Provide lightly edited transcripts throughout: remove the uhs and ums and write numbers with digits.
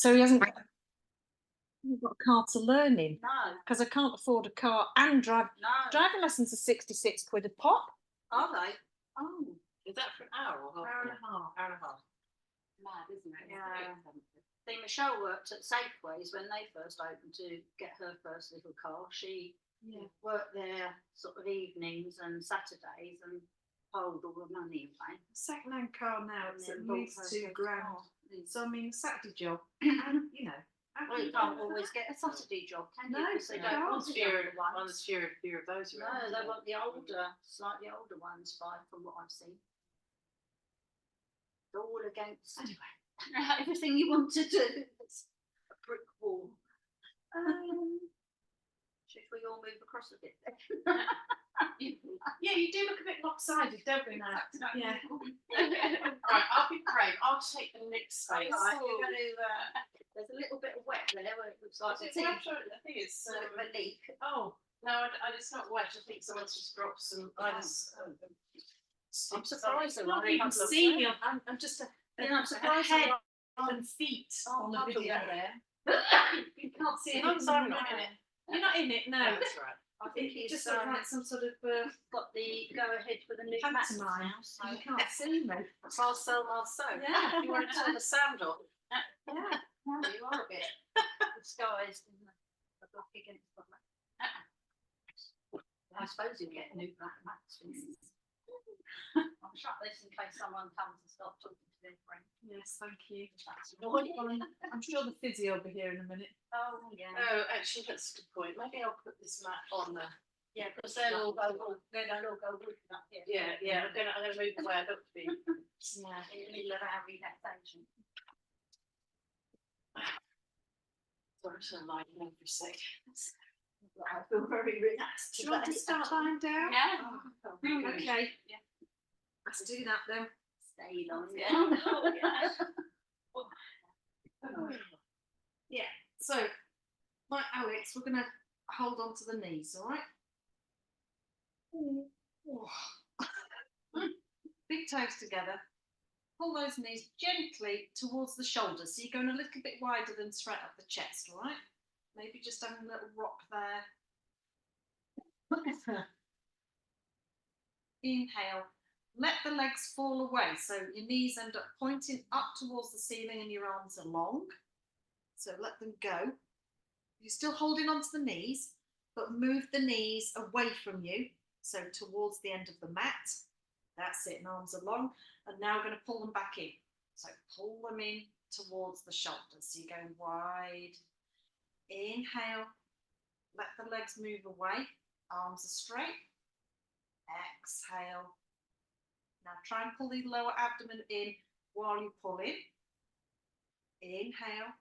So he hasn't got a car to learn in No, because I can't afford a car and drive. no. Driving lessons are 66 quid a pop. Are they? Oh, is that for an hour or half? Hour and a half. Hour and a half. Mad, isn't it? Yeah. I think Michelle worked at Safeways when they first opened to get her first little car. She worked there sort of evenings and Saturdays and pulled all the money away. Second-hand car now, And it's at then bought least her £2 first grand. car. So I mean, a Saturday job, and you know. Well, you can't always get a Saturday job, can you? No, Because they you don't can't. want the younger ones. There's fewer of those No, around. they want the older, slightly older ones, from what I've seen. They're all against everything you want to do. It's a brick wall. Should we all move across a bit then? Yeah, you do look a bit lopsided, don't we now? Yeah. Right, I'll be brave. I'll take the next space. Right, you're going to, there's a little bit of wet there where it looks like I it's a think it's bit of a leak. oh no, it's not wet. I think someone's just dropped some I'm surprised there Not aren't a even couple of see me. I'm just a I'm surprised head there and feet on the aren't video. there. You can't see As long it. as I'm not in it. You're not in it, no. Yeah, that's right. I think It he's just looks like some sort of got the go ahead for the new mats pantomime. now. So You can't see me. Marcel. Yeah. You want to turn the sound off? Yeah. you are a bit disguised in the black against the black. I suppose you get new black mats. I'll shut this in case someone comes and starts talking to their friend. Yes, thank you. That's I'm sure the physio will be here in a minute. Oh yeah. Oh, actually, that's a good point. Maybe I'll put this mat on the. Yeah, because they'll all go walking up here. Yeah. I'm gonna move away. I don't want to be. Yeah, in the middle of our relaxation. Sorry, I'm just gonna lie down for a sec. I feel very relaxed. Do you want to start lying down? Yeah. Okay. Yeah. Let's do that then. Stay long. Yeah. So, like Alex, we're going to hold on to the knees, all right? Big toes together. Pull those knees gently towards the shoulders. So you're going a little bit wider than straight up the chest, all right? Maybe just having a little rock there. Inhale. Let the legs fall away. So your knees end up pointing up towards the ceiling and your arms are long. So let them go. You're still holding onto the knees, but move the knees away from you. So towards the end of the mat. That's it. And arms are long. And now we're going to pull them back in. So pull them in towards the shoulders. So you're going wide. Inhale. Let the legs move away. Arms are straight. Exhale. Now try and pull the lower abdomen in while you pull in. Inhale.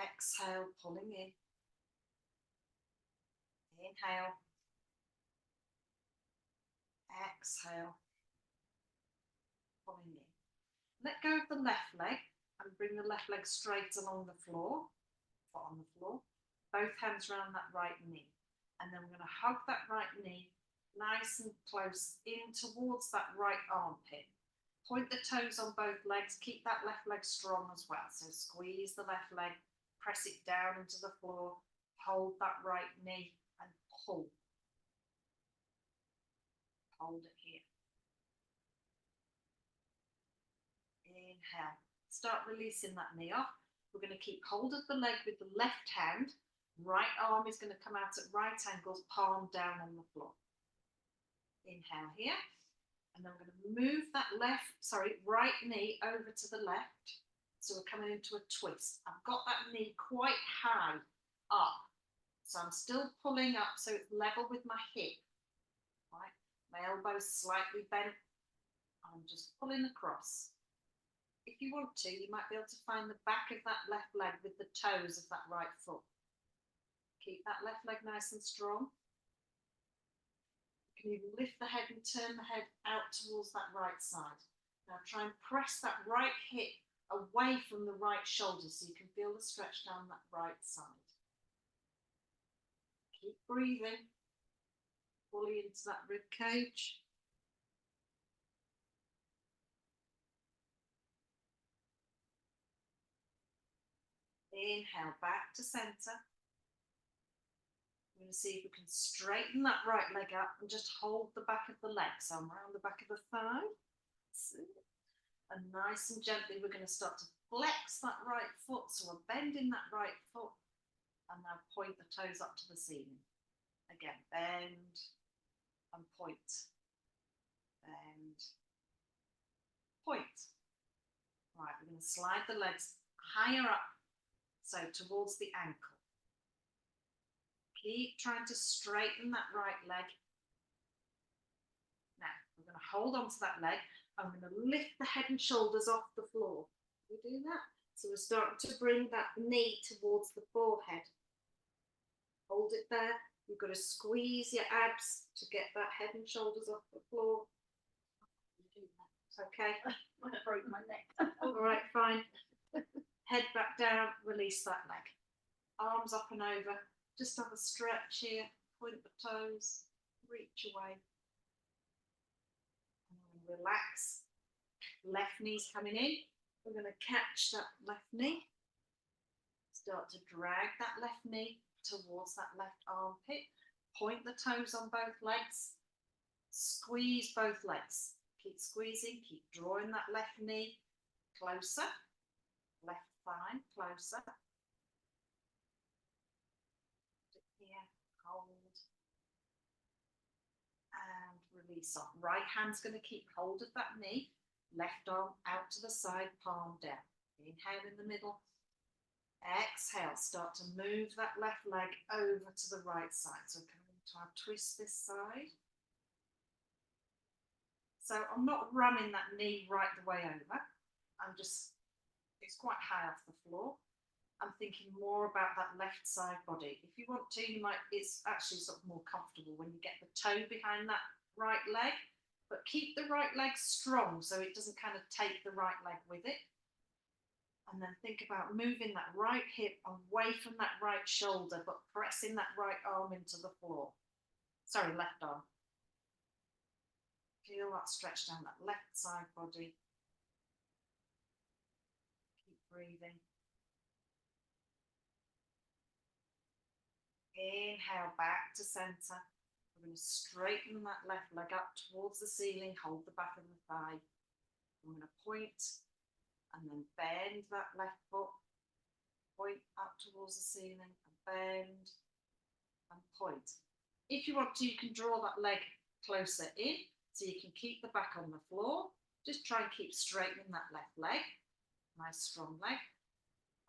Exhale, pulling in. Inhale. Exhale. Pulling in. Let go of the left leg and bring the left leg straight along the floor. Foot on the floor. Both hands around that right knee. And then we're going to hug that right knee nice and close in towards that right armpit. Point the toes on both legs. Keep that left leg strong as well. So squeeze the left leg, press it down into the floor, hold that right knee and pull. Hold it here. Inhale. Start releasing that knee off. We're going to keep hold of the leg with the left hand. Right arm is going to come out at right angles, palm down on the floor. Inhale here. And then we're going to move that right knee over to the left. So we're coming into a twist. I've got that knee quite high up. So I'm still pulling up so it's level with my hip. Right? My elbow's slightly bent. I'm just pulling across. If you want to, you might be able to find the back of that left leg with the toes of that right foot. Keep that left leg nice and strong. You can even lift the head and turn the head out towards that right side. Now try and press that right hip away from the right shoulder so you can feel the stretch down that right side. Keep breathing fully into that rib cage. Inhale, back to centre. We're going to see if we can straighten that right leg up and just hold the back of the leg, so around the back of the thigh. And nice and gently, we're going to start to flex that right foot, so we're bending that right foot, and now point the toes up to the ceiling. Again, bend and point, bend, point. Right, we're going to slide the legs higher up, so towards the ankle. Keep trying to straighten that right leg. Now, we're going to hold on to that leg. I'm going to lift the head and shoulders off the floor. We do that. So we're starting to bring that knee towards the forehead. Hold it there. You've got to squeeze your abs to get that head and shoulders off the floor. Okay. I broke my neck. All right, fine. Head back down, release that leg. Arms up and over. Just have a stretch here. Point the toes, reach away. And relax. Left knee's coming in. We're going to catch that left knee. Start to drag that left knee towards that left armpit. Point the toes on both legs. Squeeze both legs. Keep squeezing, keep drawing that left knee closer. Left thigh closer. Here, hold. And release off. Right hand's going to keep hold of that knee. Left arm out to the side, palm down. Inhale in the middle. Exhale, start to move that left leg over to the right side. So come into our twist this side. So I'm not ramming that knee right the way over. I'm just, it's quite high off the floor. I'm thinking more about that left side body. If you want to, you might, it's actually sort of more comfortable when you get the toe behind that right leg, but keep the right leg strong so it doesn't kind of take the right leg with it. And then think about moving that right hip away from that right shoulder, but pressing that right arm into the floor. Sorry, left arm. Feel that stretch down that left side body. Keep breathing. Inhale back to centre. We're going to straighten that left leg up towards the ceiling, hold the back of the thigh. I'm going to point and then bend that left foot, point up towards the ceiling, and bend and point. If you want to, you can draw that leg closer in so you can keep the back on the floor. Just try and keep straightening that left leg. Nice strong leg.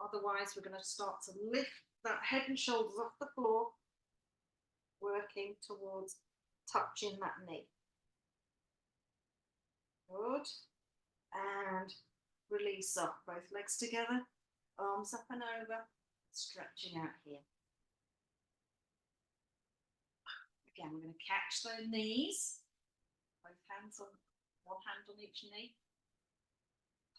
Otherwise, we're going to start to lift that head and shoulders off the floor, working towards touching that knee. Good. And release off, both legs together, arms up and over, stretching out here. Again, we're going to catch those knees, both hands on, one hand on each knee.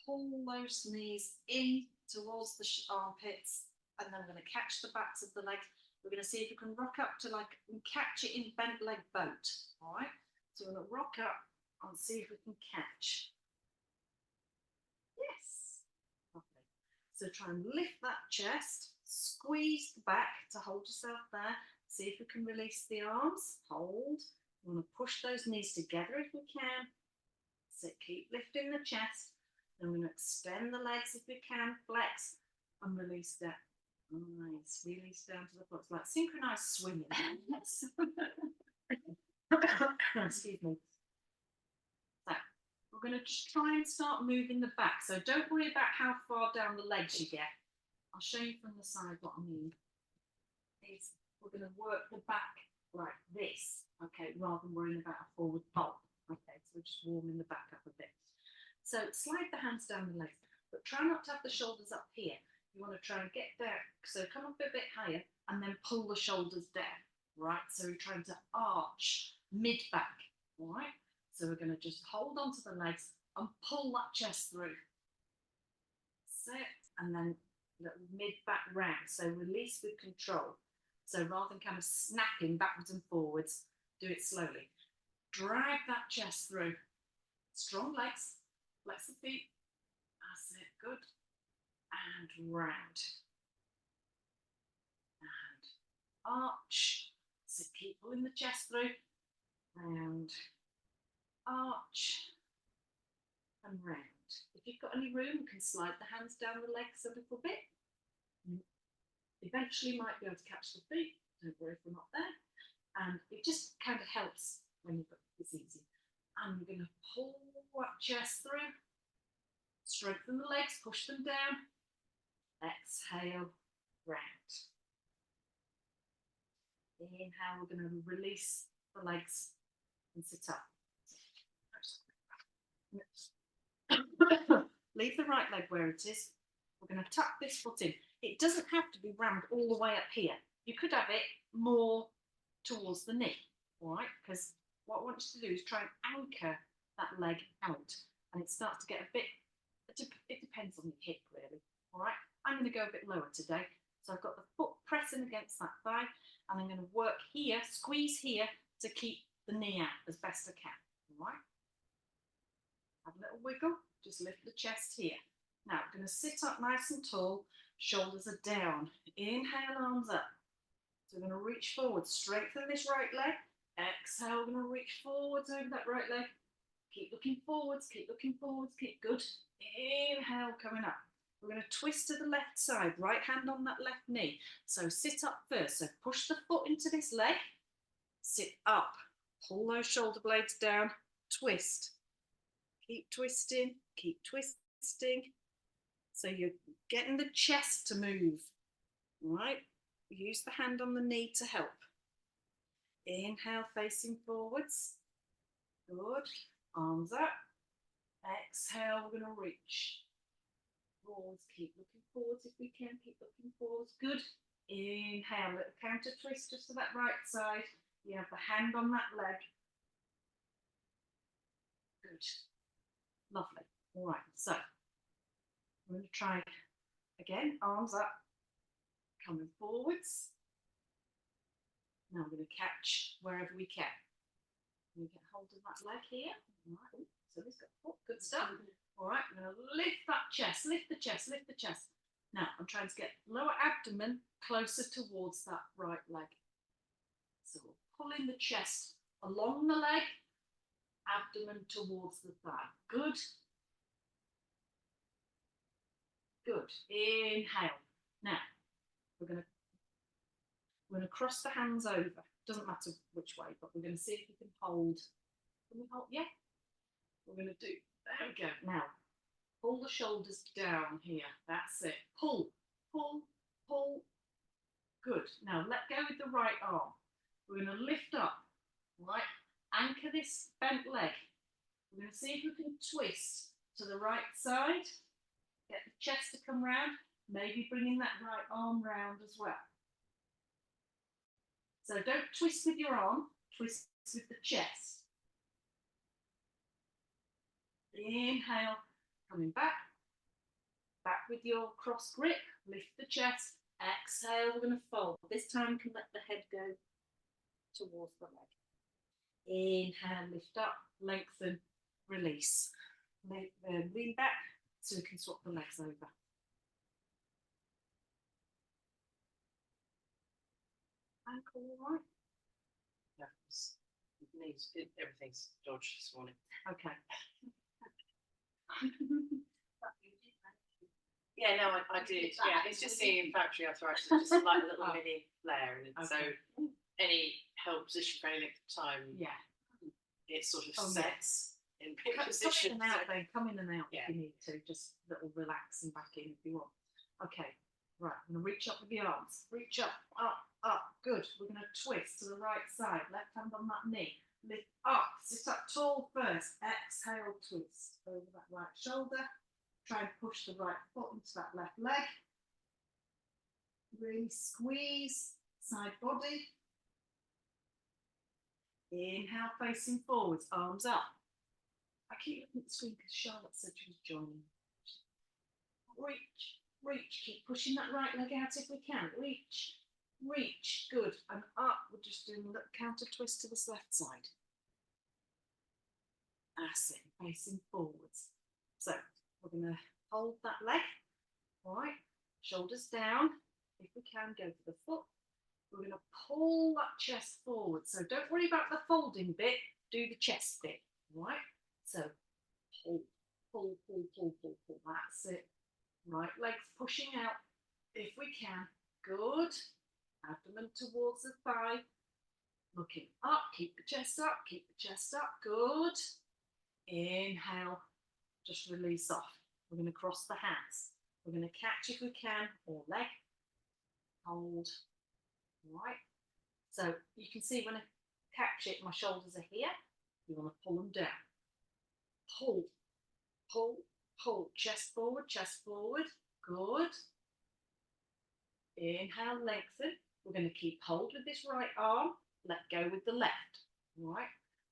Pull those knees in towards the armpits, and then we're going to catch the backs of the legs. We're going to see if we can rock up to like, and catch it in bent leg boat, all right? So we're going to rock up and see if we can catch. Yes, lovely. So try and lift that chest, squeeze the back to hold yourself there. See if we can release the arms, hold. We want to push those knees together if we can. So keep lifting the chest. Then we're going to extend the legs if we can, flex and release that. Nice, release down to the floor. It's like synchronized swimming. Excuse me. So we're going to just try and start moving the back. So don't worry about how far down the legs you get. I'll show you from the side what I mean. We're going to work the back like this, okay, rather than worrying about a forward fold. Okay, so we're just warming the back up a bit. So slide the hands down the legs, but try not to have the shoulders up here. You want to try and get there, so come up a bit higher and then pull the shoulders down, right? So we're trying to arch mid-back, all right? So we're going to just hold onto the legs and pull that chest through. Sit, and then little mid-back round, so release with control. So rather than kind of snapping backwards and forwards, do it slowly. Drag that chest through. Strong legs, flex the feet. That's it, good. And round. arch. So keep pulling the chest through, round, arch, and round. If you've got any room, you can slide the hands down the legs a little bit. Eventually might be able to catch the feet, don't worry if we're not there. And it just kind of helps when you've got this easy. And we're going to pull that chest through, strengthen the legs, push them down, exhale, round. Inhale, we're going to release the legs and sit up. Leave the right leg where it is. We're going to tuck this foot in. It doesn't have to be rammed all the way up here. You could have it more towards the knee, all right? Because what I want you to do is try and anchor that leg out, and it starts to get a bit, it depends on the hip really, all right? I'm going to go a bit lower today. So I've got the foot pressing against that thigh, and I'm going to work here, squeeze here to keep the knee out as best I can, all right? Have a little wiggle, just lift the chest here. Now I'm going to sit up nice and tall, shoulders are down. Inhale, arms up. So we're going to reach forward, strengthen this right leg. Exhale, we're going to reach forwards over that right leg. Keep looking forwards, keep looking forwards, keep good. Inhale, coming up. We're going to twist to the left side, right hand on that left knee. So sit up first. So push the foot into this leg, sit up, pull those shoulder blades down, twist. Keep twisting, keep twisting. So you're getting the chest to move, all right? Use the hand on the knee to help. Inhale, facing forwards. Good. Arms up. Exhale, we're going to reach forwards. Keep looking forwards if we can. Keep looking forwards. Good. Inhale, little counter twist just to that right side. You have the hand on that leg. Good. Lovely. All right, so I'm going to try again, arms up, coming forwards. Now we're going to catch wherever we can. We get hold of that leg here. All right, so this got good stuff. All right, I'm going to lift that chest, lift the chest, lift the chest. Now I'm trying to get lower abdomen closer towards that right leg. So we're pulling the chest along the leg, abdomen towards the thigh. Good. Good. Inhale. Now we're going to cross the hands over. Doesn't matter which way, but we're going to see if we can hold. Can we hold? Yeah. We're going to do. There we go. Now pull the shoulders down here. That's it. Pull, pull, pull. Good. Now let go with the right arm. We're going to lift up. Right. Anchor this bent leg. We're going to see if we can twist to the right side. Get the chest to come round, maybe bringing that right arm round as well. So don't twist with your arm, twist with the chest. Inhale, coming back. Back with your cross grip, lift the chest. Exhale, we're going to fold. This time you can let the head go towards the leg. Inhale, lift up, lengthen, release. Lean back. So we can swap the legs over. Ankle all right? Yeah, everything's dodged this morning. Okay. Yeah, no, I did. Yeah, it's just seeing factory arthritis, just like a little mini flare. And so any held position for any length of time, yeah, it sort of sets in position. Come in and out Yeah. if you need to. Just little relax and back in if you want. Okay, right. I'm going to reach up with the arms. Reach up, up, up. Good. We're going to twist to the right side. Left hand on that knee. Lift up. Sit up tall first. Exhale, twist over that right shoulder. Try and push the right foot into that left leg. Really squeeze side body. Inhale, facing forwards, arms up. I keep looking at the screen because Charlotte said she was joining. Reach, reach, keep pushing that right leg out if we can. Reach, reach, good. And up, we're just doing a little counter twist to this left side. That's it, facing forwards. So we're going to hold that leg, all right, shoulders down. If we can, go for the foot. we're going to pull that chest forward. So don't worry about the folding bit, do the chest bit, right? So pull, pull, pull, pull, pull, pull. That's it. Right legs pushing out if we can. Good. Abdomen towards the thigh. Looking up, keep the chest up, keep the chest up. Good. Inhale, just release off. We're going to cross the hands. We're going to catch if we can, or leg. Hold. Right. So you can see when I catch it, my shoulders are here. You want to pull them down. Pull, pull, pull. Chest forward, chest forward. Good. Inhale, lengthen. We're going to keep hold with this right arm. Let go with the left. Right.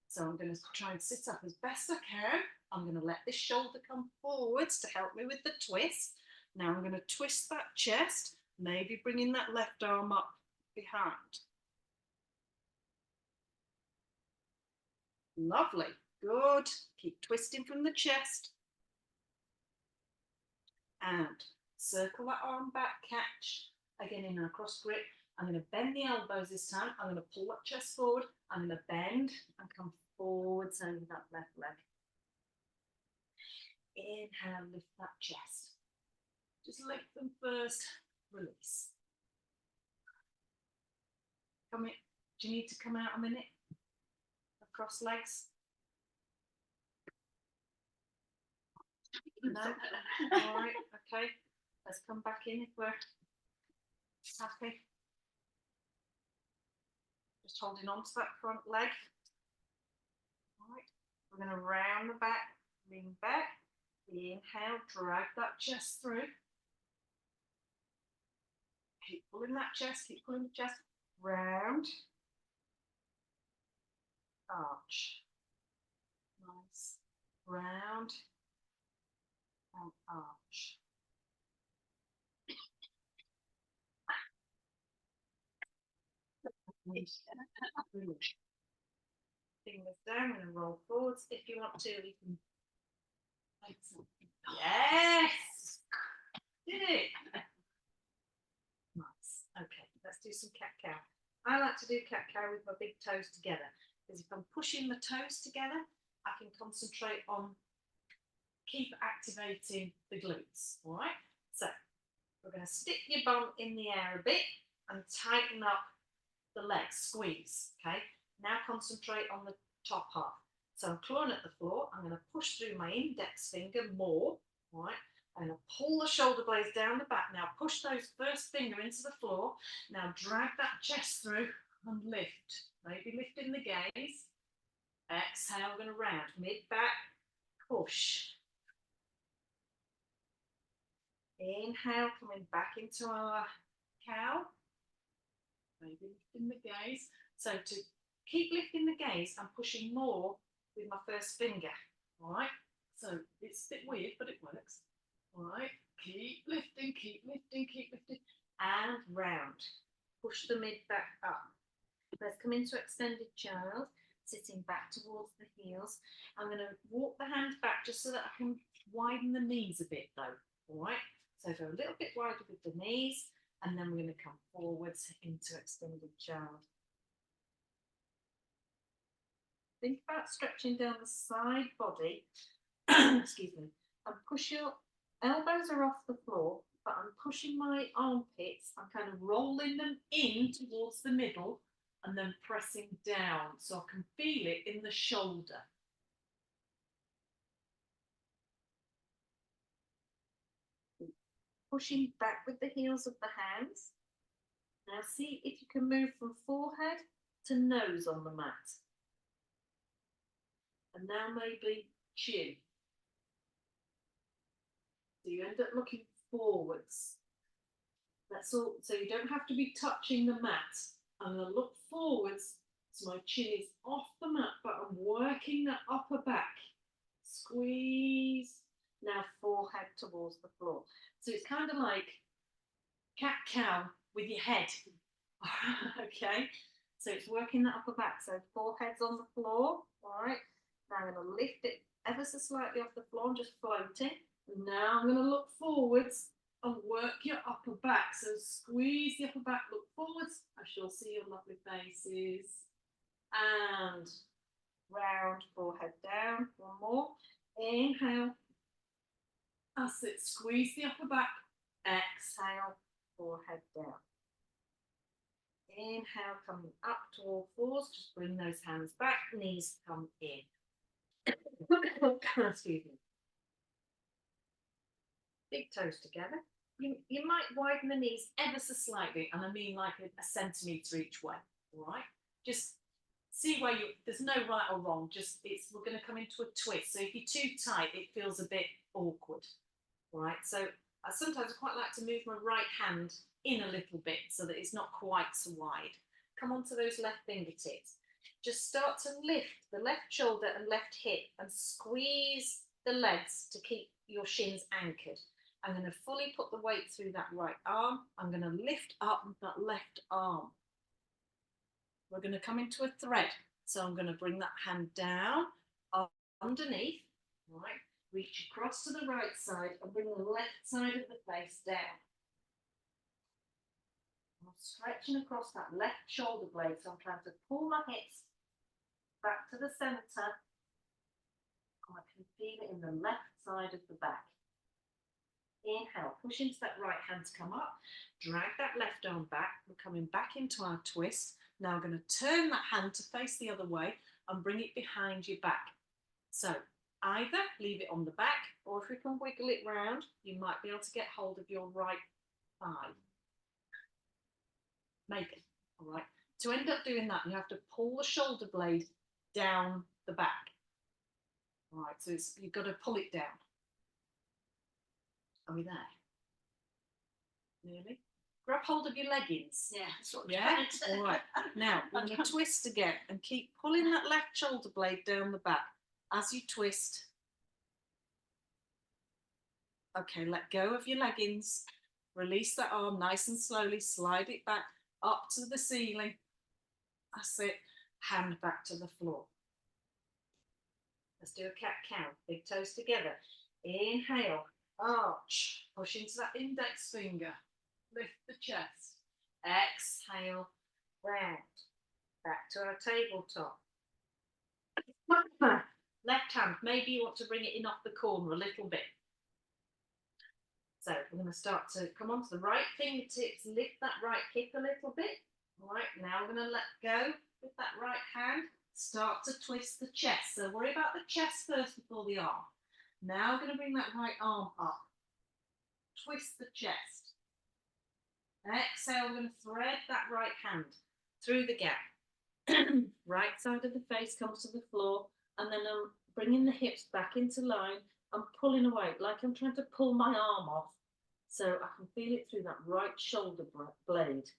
So I'm going to try and sit up as best I can. I'm going to let this shoulder come forwards to help me with the twist. Now I'm going to twist that chest, maybe bringing that left arm up behind. Lovely. Good. Keep twisting from the chest. And circle that arm back, catch. Again in a cross grip. I'm going to bend the elbows this time. I'm going to pull that chest forward. I'm going to bend and come forwards over that left leg. Inhale, lift that chest. Just lift them first, release. Come in. Do you need to come out a minute? Across legs? No? All right, okay. Let's come back in if we're happy. Just holding on to that front leg. All right, we're going to round the back, lean back. Inhale, drag that chest through. Keep pulling that chest, keep pulling the chest. Round. Arch. Nice. Round. And arch. Fingers down, and roll forwards. If you want to, you can. Yes! Did it? Nice. Okay, let's do some cat-cow. I like to do cat-cow with my big toes together, because if I'm pushing the toes together, I can concentrate on keep activating the glutes. All right? So we're going to stick your bum in the air a bit and tighten up the legs, squeeze. Okay? Now concentrate on the top half. So I'm clawing at the floor. I'm going to push through my index finger more. All right? I'm going to pull the shoulder blades down the back. Now push those first finger into the floor. Now drag that chest through and lift. Maybe lifting the gaze. Exhale, we're going to round. Mid-back, push. Inhale, coming back into our cow. Maybe lifting the gaze. So to keep lifting the gaze, I'm pushing more with my first finger. All right? So it's a bit weird, but it works. All right? Keep lifting, keep lifting, keep lifting. And round. Push the mid back up. Let's come into extended child, sitting back towards the heels. I'm going to walk the hands back just so that I can widen the knees a bit though. All right? So go a little bit wider with the knees, and then we're going to come forwards into extended child. Think about stretching down the side body, excuse me, and push your elbows are off the floor, but I'm pushing my armpits, I'm kind of rolling them in towards the middle and then pressing down so I can feel it in the shoulder. Pushing back with the heels of the hands. Now see if you can move from forehead to nose on the mat. And now maybe chin. So you end up looking forwards. That's all. So you don't have to be touching the mat. I'm going to look forwards so my chin is off the mat, but I'm working that upper back. Squeeze. Now forehead towards the floor. So it's kind of like cat-cow with your head. Okay. So it's working that upper back. So forehead's on the floor. All right. Now I'm going to lift it ever so slightly off the floor and just floating. And now I'm going to look forwards and work your upper back. So squeeze the upper back, look forwards. I shall see your lovely faces. And round, forehead down. One more. Inhale. That's it. Squeeze the upper back. Exhale, forehead down. Inhale, coming up to all fours. Just bring those hands back. Knees come in. Excuse me. Big toes together. You might widen the knees ever so slightly, and I mean like a centimetre each way. All right. Just see where you. There's no right or wrong. Just we're going to come into a twist. So if you're too tight, it feels a bit awkward. All right. So I sometimes quite like to move my right hand in a little bit so that it's not quite so wide. Come onto those left fingertips. Just start to lift the left shoulder and left hip and squeeze the legs to keep your shins anchored. I'm going to fully put the weight through that right arm. I'm going to lift up that left arm. We're going to come into a thread. So I'm going to bring that hand down underneath, right? Reach across to the right side and bring the left side of the face down. I'm stretching across that left shoulder blade, so I'm trying to pull my hips back to the centre. And I can feel it in the left side of the back. Inhale, push into that right hand to come up. Drag that left arm back. We're coming back into our twist. Now I'm going to turn that hand to face the other way and bring it behind your back. So either leave it on the back, or if we can wiggle it round, you might be able to get hold of your right thigh. Maybe. All right. To end up doing that, you have to pull the shoulder blade down the back. All right. So you've got to pull it down. Are we there? Nearly. Grab hold of your leggings. Yeah, that's what Yeah. All right. Now we're going to twist again and keep pulling that left shoulder blade down the back as you twist. Okay, let go of your leggings. Release that arm nice and slowly. Slide it back up to the ceiling. That's it. Hand back to the floor. Let's do a cat cow. Big toes together. Inhale. Arch. Push into that index finger. Lift the chest. Exhale. Round. Back to our tabletop. Left hand. Maybe you want to bring it in off the corner a little bit. So we're going to start to come onto the right fingertips, lift that right hip a little bit. All right, now we're going to let go with that right hand. Start to twist the chest. So worry about the chest first before the arm. Now we're going to bring that right arm up. Twist the chest. Exhale, we're going to thread that right hand through the gap. Right side of the face comes to the floor, and then I'm bringing the hips back into line. I'm pulling away, like I'm trying to pull my arm off, so I can feel it through that right shoulder blade.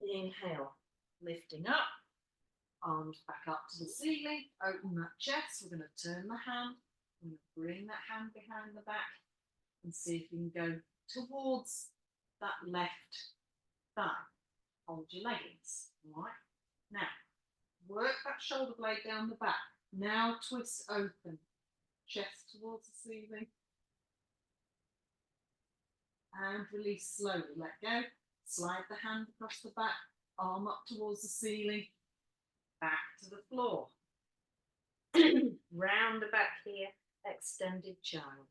Inhale, lifting up, arms back up to the ceiling, open that chest. We're going to turn the hand, we're going to bring that hand behind the back and see if you can go towards that left thigh. Hold your leggings, all right? Now, work that shoulder blade down the back. Now twist open, chest towards the ceiling. And release slowly, let go. Slide the hand across the back, arm up towards the ceiling, back to the floor. Round the back here, extended child.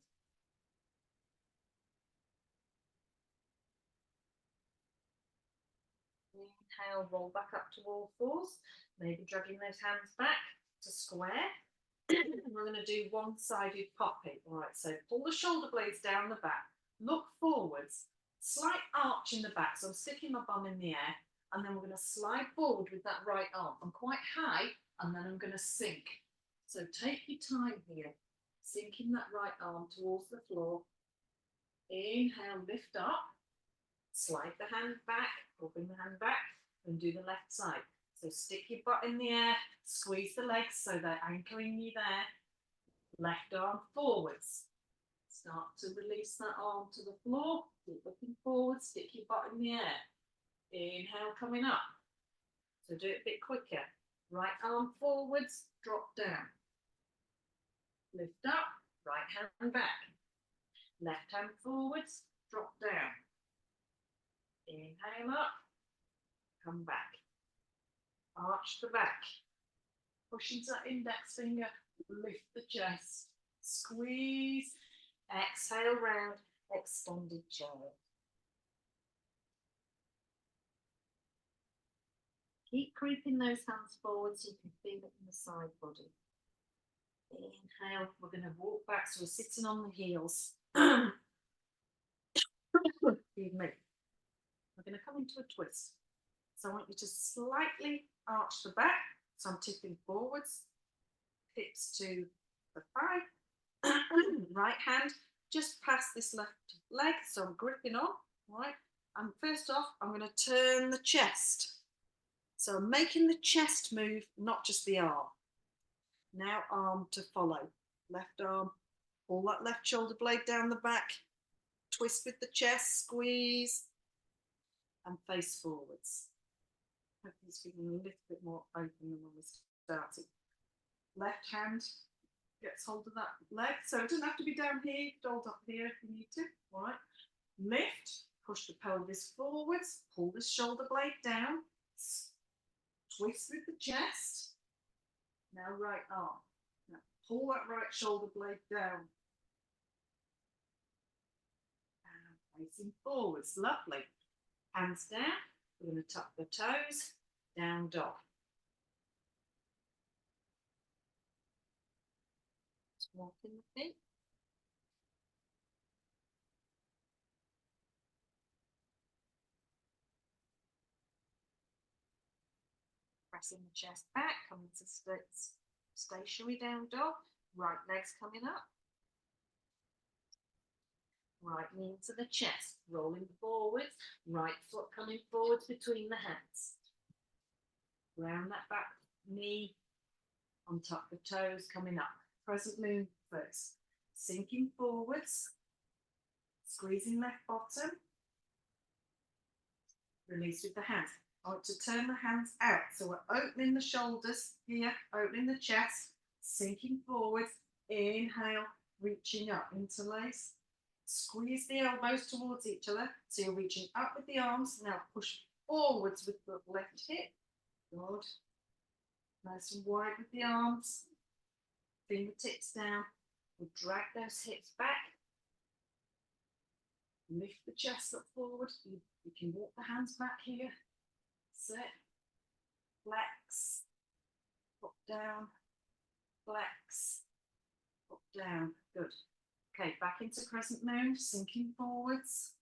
Inhale, roll back up to all fours, maybe dragging those hands back to square. We're going to do one-sided popping. All right, so pull the shoulder blades down the back, look forwards, slight arch in the back, so I'm sticking my bum in the air, and then we're going to slide forward with that right arm. I'm quite high, and then I'm going to sink. So take your time here, sinking that right arm towards the floor. Inhale, lift up, slide the hand back, or bring the hand back, and do the left side. So stick your butt in the air, squeeze the legs so they're anchoring you there. Left arm forwards. Start to release that arm to the floor. Keep looking forward, stick your butt in the air. Inhale, coming up. So do it a bit quicker. Right arm forwards, drop down. Lift up, right hand back. Left hand forwards, drop down. Inhale up, come back. Arch the back. Push into that index finger, lift the chest, squeeze, exhale round, extended child. Keep creeping those hands forward so you can feel it in the side body. Inhale, we're going to walk back, so we're sitting on the heels. Excuse me. We're going to come into a twist. So I want you to slightly arch the back. So I'm tipping forwards, hips to the thigh, right hand just past this left leg. So I'm gripping on, right? And first off, I'm going to turn the chest. So I'm making the chest move, not just the arm. Now arm to follow. Left arm, pull that left shoulder blade down the back, twist with the chest, squeeze, and face forwards. Hopefully it's feeling a little bit more open than when we started. Left hand gets hold of that leg, so it doesn't have to be down here, hold up here if you need to. All right, lift, push the pelvis forwards, pull the shoulder blade down, twist with the chest. Now right arm. Now pull that right shoulder blade down. And facing forwards, lovely. Hands down. We're going to tuck the toes, down dog. Just walking the feet. Pressing the chest back, coming to stationary down dog. Right leg's coming up. Right knee into the chest, rolling forwards, right foot coming forwards between the hands. Round that back knee, untuck the toes, coming up. Crescent moon first. Sinking forwards, squeezing left bottom. Release with the hands. I want to turn the hands out. So we're opening the shoulders here, opening the chest, sinking forwards. Inhale, reaching up, interlace. Squeeze the elbows towards each other. So you're reaching up with the arms. Now push forwards with the left hip. Good. Nice and wide with the arms. Fingertips down. We'll drag those hips back. Lift the chest up forward. You can walk the hands back here. Sit. Flex. Pop down. Flex. Pop down. Good. Okay, back into crescent moon, sinking forwards.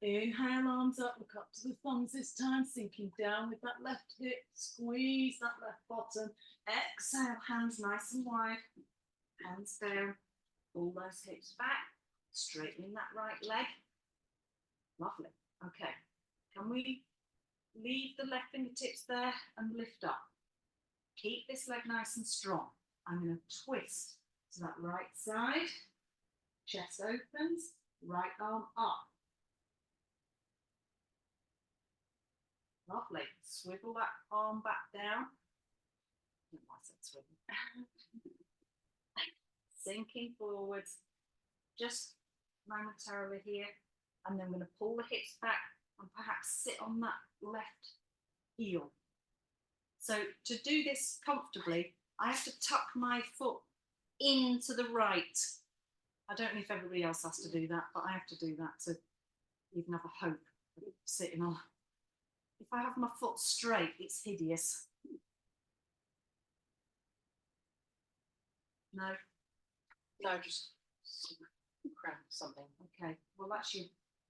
Inhale, arms up, look up to the thumbs this time, sinking down with that left hip, squeeze that left bottom. Exhale, hands nice and wide, hands down, pull those hips back, straightening that right leg. Lovely. Okay, can we leave the left fingertips there and lift up? Keep this leg nice and strong. I'm going to twist to that right side, chest opens, right arm up. Lovely. Swivel that arm back down. I said swivel. Sinking forwards, just momentarily here, and then I'm going to pull the hips back and perhaps sit on that left heel. So to do this comfortably, I have to tuck my foot into the right. I don't know if everybody else has to do that, but I have to do that to even have a hope of sitting on. If I have my foot straight, it's hideous. No? No, just cramp something. Okay, well that's your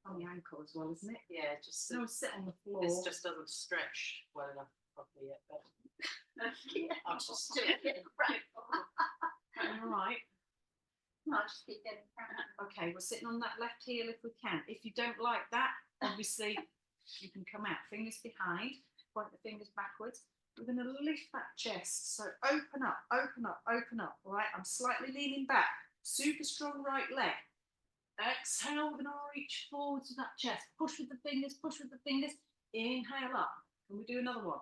on the ankle as well, isn't it? Yeah, just No, sit on the floor. this just doesn't stretch well enough properly yet. But I'll just do it. Right. All right. No, I'll just keep getting cramp. Okay, we're sitting on that left heel if we can. If you don't like that, obviously you can come out. Fingers behind, point the fingers backwards. We're going to lift that chest. So open up, open up, open up. All right, I'm slightly leaning back. Super strong right leg. Exhale, we're going to reach forwards with that chest. Push with the fingers, push with the fingers. Inhale up. Can we do another one?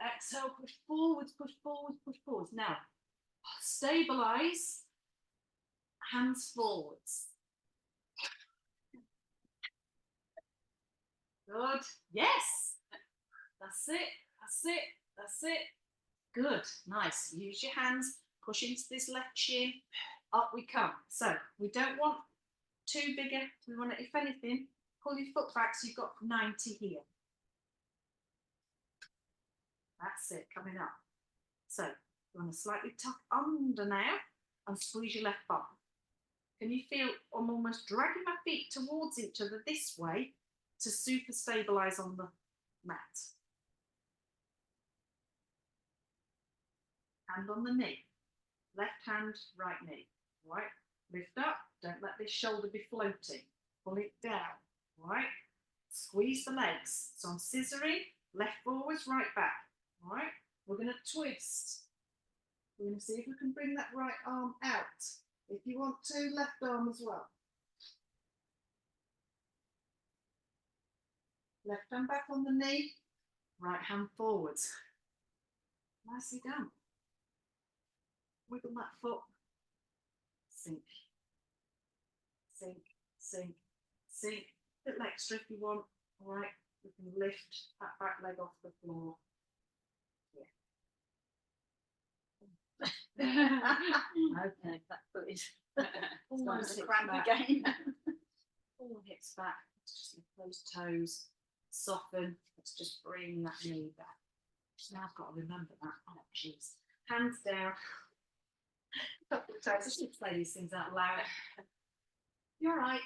Exhale, push forwards, push forwards, push forwards. Now, stabilize. Hands forwards. Good. Yes. That's it. That's it. That's it. Good. Nice. Use your hands. Push into this left shin. Up we come. So we don't want too bigger. We want to, if anything, pull your foot back so you've got 90 here. That's it. Coming up. So you want to slightly tuck under now and squeeze your left bum. Can you feel I'm almost dragging my feet towards each other this way to super stabilize on the mat? Hand on the knee. Left hand, right knee. Right. Lift up. Don't let this shoulder be floating. Pull it down. Right. Squeeze the legs. So I'm scissoring. Left forwards, right back. Right. We're going to twist. We're going to see if we can bring that right arm out. If you want to, left arm as well. Left hand back on the knee, right hand forwards. Nicely done. Wiggle that foot. Sink. Sink, sink, sink. A little extra if you want. All right, you can lift that back leg off the floor. Okay, that foot is Almost starting to hips cramp back. again. All hips back. Let's just lift those toes. Soften. Let's just bring that knee back. Now I've got to remember that. Oh, jeez. Hands down. Couple of toes. I should play these things out loud. You're all right.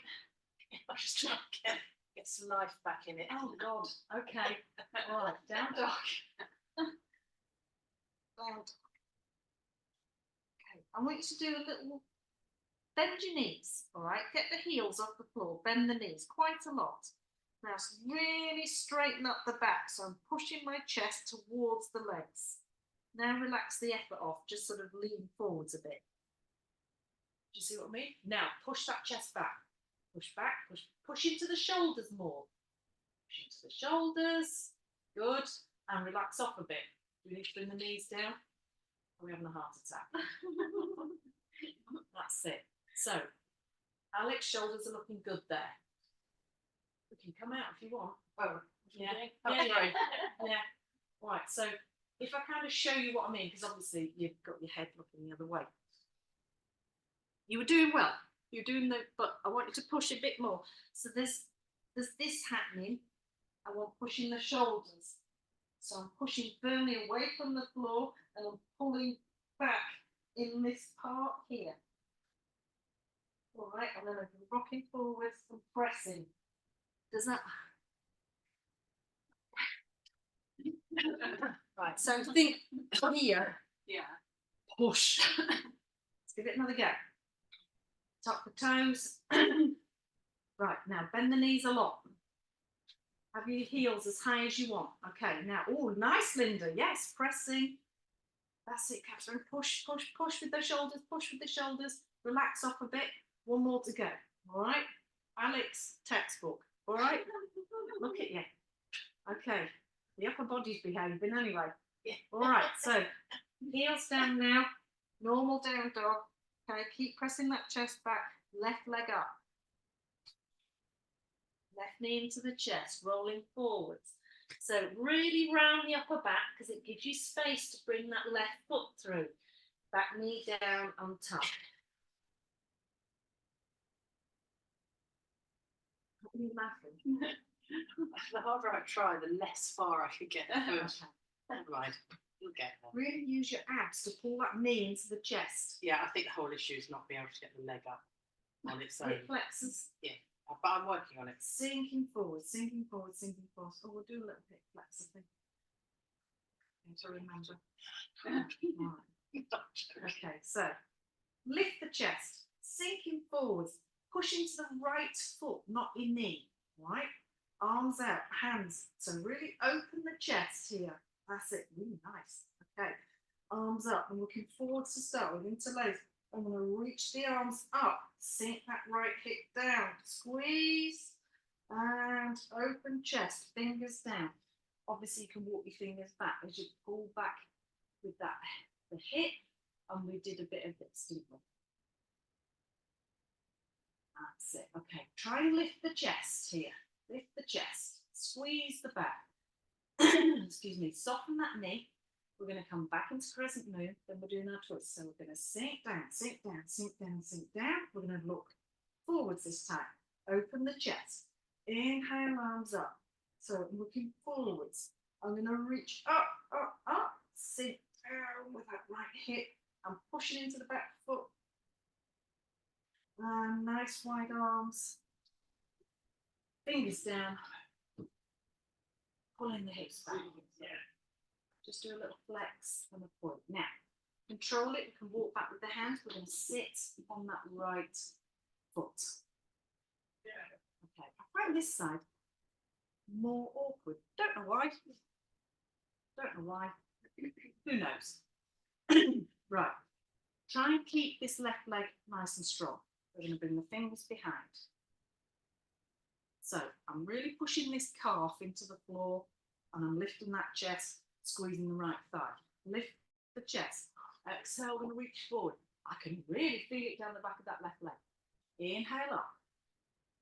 I'm just trying to get some life back in it. Oh, God. Okay. All right. Down dog. Down dog. Okay. I want you to do a little bend your knees. All right. Get the heels off the floor. Bend the knees quite a lot. Now really straighten up the back. So I'm pushing my chest towards the legs. Now relax the effort off. Just sort of lean forwards a bit. Do you see what I mean? Now push that chest back. Push back. Push into the shoulders more. Push into the shoulders. Good. And relax off a bit. Do we need to bring the knees down? Are we having a heart attack? That's it. So, Alex, shoulders are looking good there. We can come out if you want. Oh, Yeah. Oh, Yeah, sorry. yeah. Right, so if I kind of show you what I mean, because obviously you've got your head looking the other way. You were doing well. You're doing the, but I want you to push a bit more. So there's this happening. I want pushing the shoulders. So I'm pushing firmly away from the floor and I'm pulling back in this part here. All right, and then I'm rocking forwards and pressing. Does that? Right, so think here. Yeah. Push. Let's give it another go. Tuck the toes. Right, now bend the knees a lot. Have your heels as high as you want. Okay, now, oh, nice, Linda. Yes, pressing. That's it, Catherine. Push, push, push with the shoulders. Push with the shoulders. Relax off a bit. One more to go. All right. Alex, textbook. All right. Look at you. Okay. The upper body's behaving anyway. Yeah. All right. So heels down now. Normal down dog. Okay. Keep pressing that chest back. Left leg up. Left knee into the chest, rolling forwards. So really round the upper back because it gives you space to bring that left foot through. Back knee down on top. What are you laughing? The harder I try, the less far I could get. Never mind, you'll get there. Really use your abs to pull that knee into the chest. Yeah, I think the whole issue is not being able to get the leg up on its own. Hip flexors. But I'm working on it. Sinking forward, sinking forward, sinking forward. Oh, we'll do a little hip flexor thing. To remember. Right. Okay, so lift the chest, sinking forwards, push into the right foot, not your knee. Right? Arms out, hands. So really open the chest here. That's it. Really nice. Okay. Arms up. I'm looking forwards to start with. Interlace. I'm going to reach the arms up. Sink that right hip down. Squeeze. And open chest. Fingers down. Obviously, you can walk your fingers back as you pull back with that the hip. And we did a bit of it steeper. That's it. Okay. Try and lift the chest here. Lift the chest. squeeze the back. Excuse me, soften that knee. We're going to come back into crescent moon, then we're doing our twist. So we're going to sink down, sink down, sink down, sink down. We're going to look forwards this time. Open the chest. Inhale, arms up. So I'm looking forwards. I'm going to reach up, up, up. Sink down with that right hip. I'm pushing into the back foot. And nice wide arms. Fingers down. Pulling the hips back. Just do a little flex and a point. Now, control it. We can walk back with the hands. We're going to sit on that right foot. Okay, I find this side more awkward. Don't know why. Don't know why. Who knows? Right. Try and keep this left leg nice and strong. We're going to bring the fingers behind. So I'm really pushing this calf into the floor and I'm lifting that chest, squeezing the right thigh. Lift the chest. Exhale, going to reach forward. I can really feel it down the back of that left leg. Inhale up.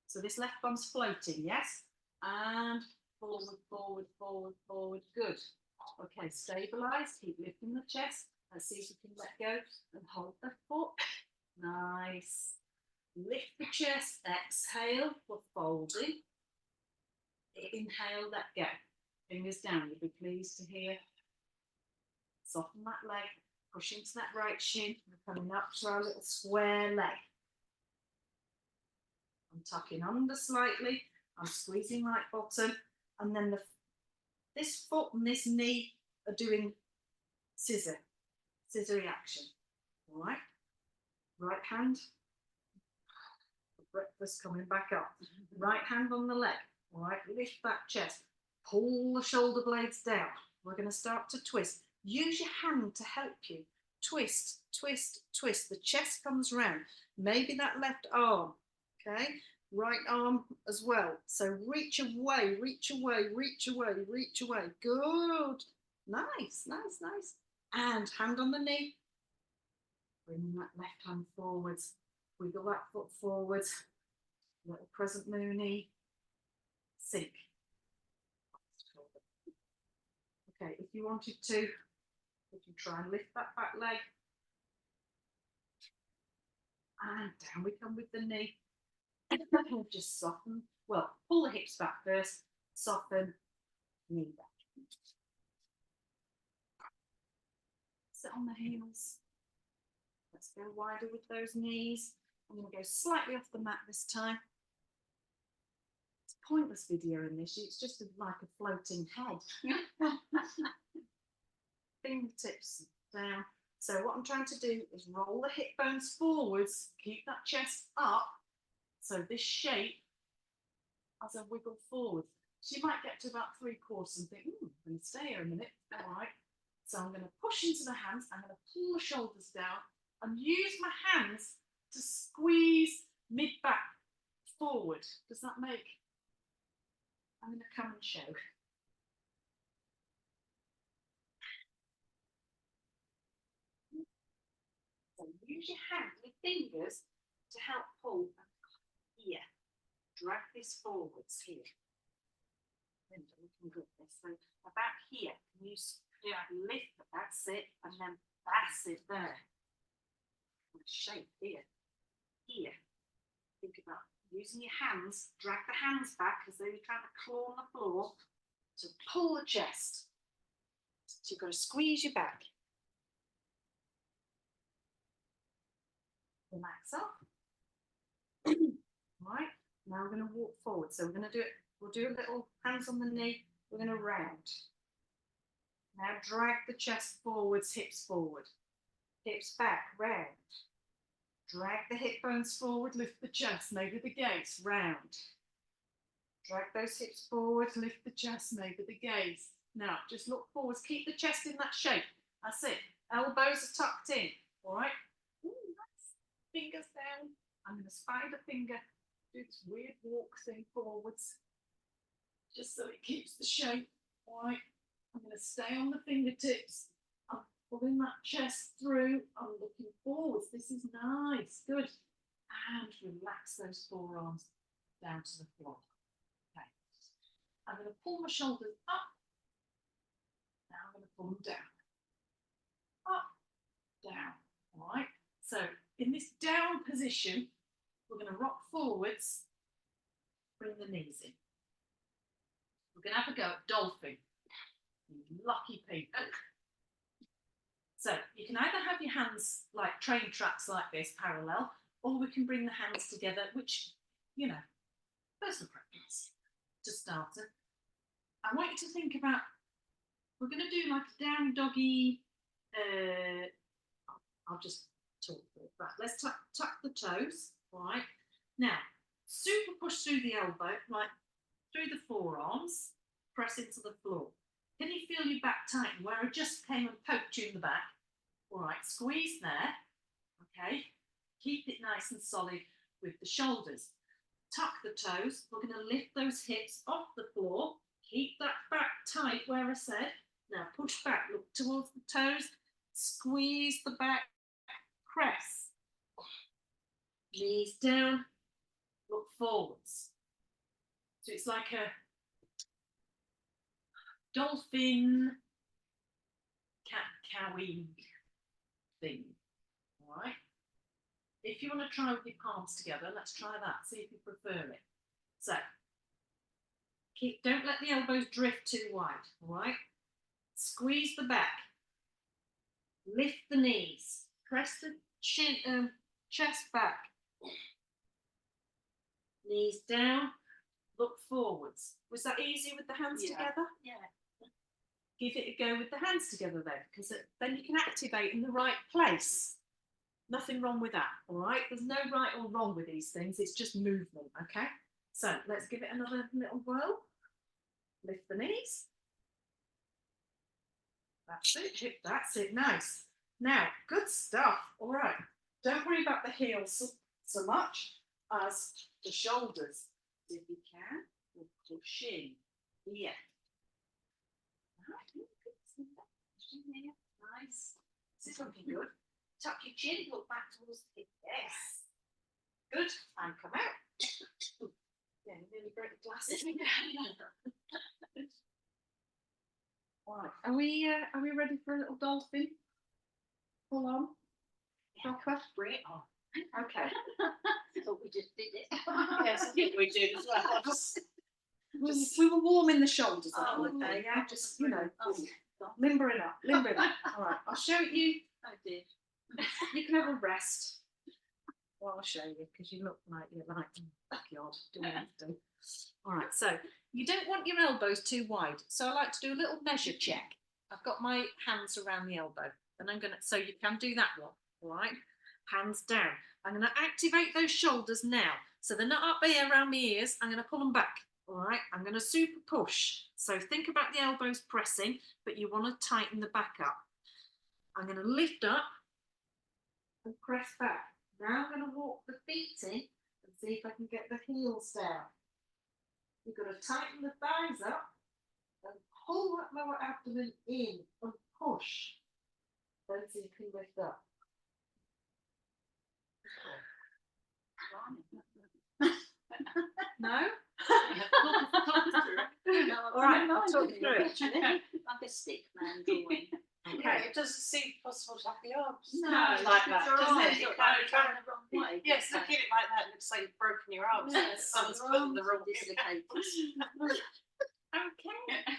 So this left bum's floating, yes? And forward, forward, forward, forward. Good. Okay, stabilize. Keep lifting the chest. Let's see if we can let go and hold the foot. Nice. Lift the chest. Exhale. We're folding. Inhale, let go. Fingers down. You'll be pleased to hear. Soften that leg. Push into that right shin. We're coming up to our little square leg. I'm tucking under slightly. I'm squeezing right bottom. And then this foot and this knee are doing scissory action. All right. Right hand. Breakfast coming back up. Right hand on the leg. All right. Lift that chest. Pull the shoulder blades down. We're going to start to twist. Use your hand to help you. Twist, twist, twist. The chest comes round. Maybe that left arm. Okay. Right arm as well. So reach away, reach away, reach away, reach away. Good. Nice, nice, nice. And hand on the knee. Bring that left hand forwards. Wiggle that foot forwards. Little crescent moony. Sink. Okay, if you wanted to, if you try and lift that back leg. And down we come with the knee. Just soften. Well, pull the hips back first. Soften. Knee back. Sit on the heels. Let's go wider with those knees. I'm going to go slightly off the mat this time. It's a pointless video in this. It's just like a floating head. Fingertips down. So what I'm trying to do is roll the hip bones forwards. Keep that chest up. So this shape as I wiggle forward. So you might get to about 3/4 and think, I'm going to stay here a minute. All right. So I'm going to push into the hands. I'm going to pull the shoulders down and use my hands to squeeze mid-back forward. Does that make? I'm going to come and show. So use your hand, your fingers to help pull here. Drag this forwards here. Looking good. So about here, can you lift? That's it, and then that's it there. Shape here. Here. Think about using your hands. Drag the hands back as though you're trying to claw on the floor to pull the chest. So you've got to squeeze your back. Relax up. Right, now we're going to walk forward. So we're going to do it, we'll do a little hands on the knee. We're going to round. Now drag the chest forwards, hips forward. Hips back, round. Drag the hip bones forward, lift the chest, maybe the gaze, round. Drag those hips forward, lift the chest, maybe the gaze. Now just look forwards, keep the chest in that shape. That's it. Elbows are tucked in, all right? Ooh, nice. Fingers down. I'm going to spider finger, do this weird walk thing forwards, just so it keeps the shape. All right, I'm going to stay on the fingertips. I'm pulling that chest through. I'm looking forwards. This is nice. Good. And relax those forearms down to the floor. Okay. I'm going to pull my shoulders up. Now I'm going to pull them down. Up, down. All right. So in this down position, we're going to rock forwards, bring the knees in. We're going to have a go at dolphin. You lucky people. So you can either have your hands like train tracks like this, parallel, or we can bring the hands together, which, you know, personal preference to start it. I want you to think about, we're going to do like a down doggy, I'll just talk through it. Right, let's tuck the toes, all right? Now, super push through the elbow, like through the forearms, press into the floor. Can you feel your back tighten where I just came and poked you in the back? All right, squeeze there, okay? Keep it nice and solid with the shoulders. Tuck the toes. We're going to lift those hips off the floor. Keep that back tight where I said. Now push back, look towards the toes. Squeeze the back, press. Knees down, look forwards. So it's like a dolphin cat-cowing thing, all right? If you want to try with your palms together, let's try that, see if you prefer it. So, don't let the elbows drift too wide, all right? Squeeze the back, lift the knees, press the chest back, knees down, look forwards. Was that easy with the hands together? Yeah. Give it a go with the hands together then, because then you can activate in the right place. Nothing wrong with that, all right? There's no right or wrong with these things, it's just movement, okay? So let's give it another little whirl. Lift the knees. That's it, nice. Now, good stuff, all right. Don't worry about the heels so much as the shoulders. If you can, we'll push in here. Nice. This is looking good. Tuck your chin, look back towards the hip. Yes. Good. And come out. Yeah, nearly break the glasses. Right. Are we ready for a little dolphin? Full on. Proper. Bring it on. Okay. Thought we just did it. Yes, I think we did as well. We were warming the shoulders up, Oh, okay? okay. Yeah, just, you know, Oh, limbering up. All right, I'll show you. I did. You can have a rest. Well, I'll show you because you look like you're like, God, do what you do. All right, so you don't want your elbows too wide. So I like to do a little measure check. I've got my hands around the elbow, and I'm gonna. So you can do that one. All right, hands down. I'm gonna activate those shoulders now. So they're not up here around my ears. I'm gonna pull them back. All right, I'm gonna super push. So think about the elbows pressing, but you want to tighten the back up. I'm gonna lift up and press back. Now I'm going to walk the feet in and see if I can get the heels down. You've got to tighten the thighs up and pull that lower abdomen in and push. Then so you can lift up. No? All right, I'll talk you through it. Like a stick man drawing. Yeah, it doesn't seem possible to have the arms. No, like that, your doesn't arms it? look You like can't- they're going the wrong way. Yes, looking at it like that looks like you've broken your arms. Yes, Someone's your put arms the wrong are dislocated. Okay.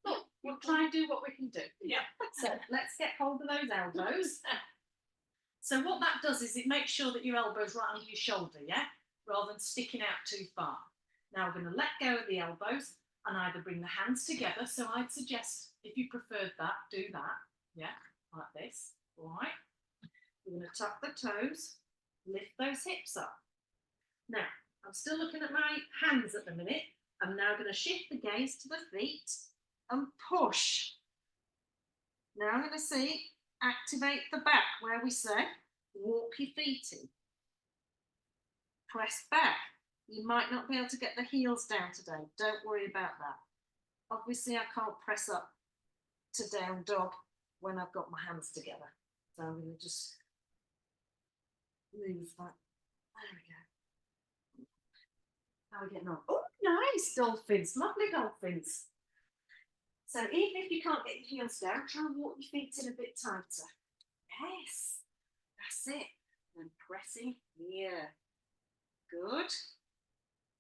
Look, we'll try and do what we can do. Yeah. So let's get hold of those elbows. So what that does is it makes sure that your elbow's right under your shoulder, yeah? Rather than sticking out too far. Now we're going to let go of the elbows and either bring the hands together. So I'd suggest, if you preferred that, do that. Yeah, like this. All right. We're going to tuck the toes, lift those hips up. Now, I'm still looking at my hands at the minute. I'm now going to shift the gaze to the feet and push. Now I'm going to see, activate the back where we said, walk your feet in. Press back. You might not be able to get the heels down today. Don't worry about that. Obviously, I can't press up to down dog when I've got my hands together. So I'm going to just move that. There we go. How are we getting on? Oh, Nice dolphins, lovely dolphins. So even if you can't get your heels down, try and walk your feet in a bit tighter. Yes, that's it. And pressing here. Good.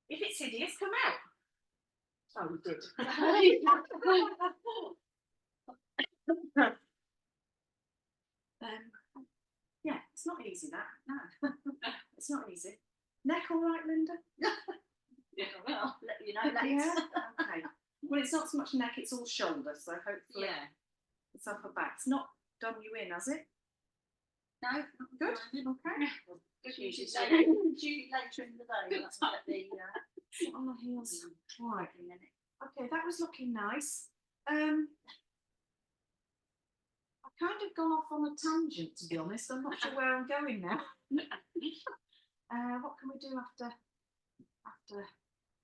If it's hideous, come out. Oh, you did. Yeah, it's not easy that. No, it's not easy. Neck all right, Linda? Yeah, well, let you know later. Yeah. Okay. Well, it's not so much neck; it's all shoulder. So hopefully, Yeah. it's upper back. It's not done you in, has it? No, Good. Okay. It's usually later in the day. That's like the Sit on the heels. Right. in a minute. Okay, that was looking nice. I kind of gone off on a tangent, to be honest. I'm not sure where I'm going now. What can we do after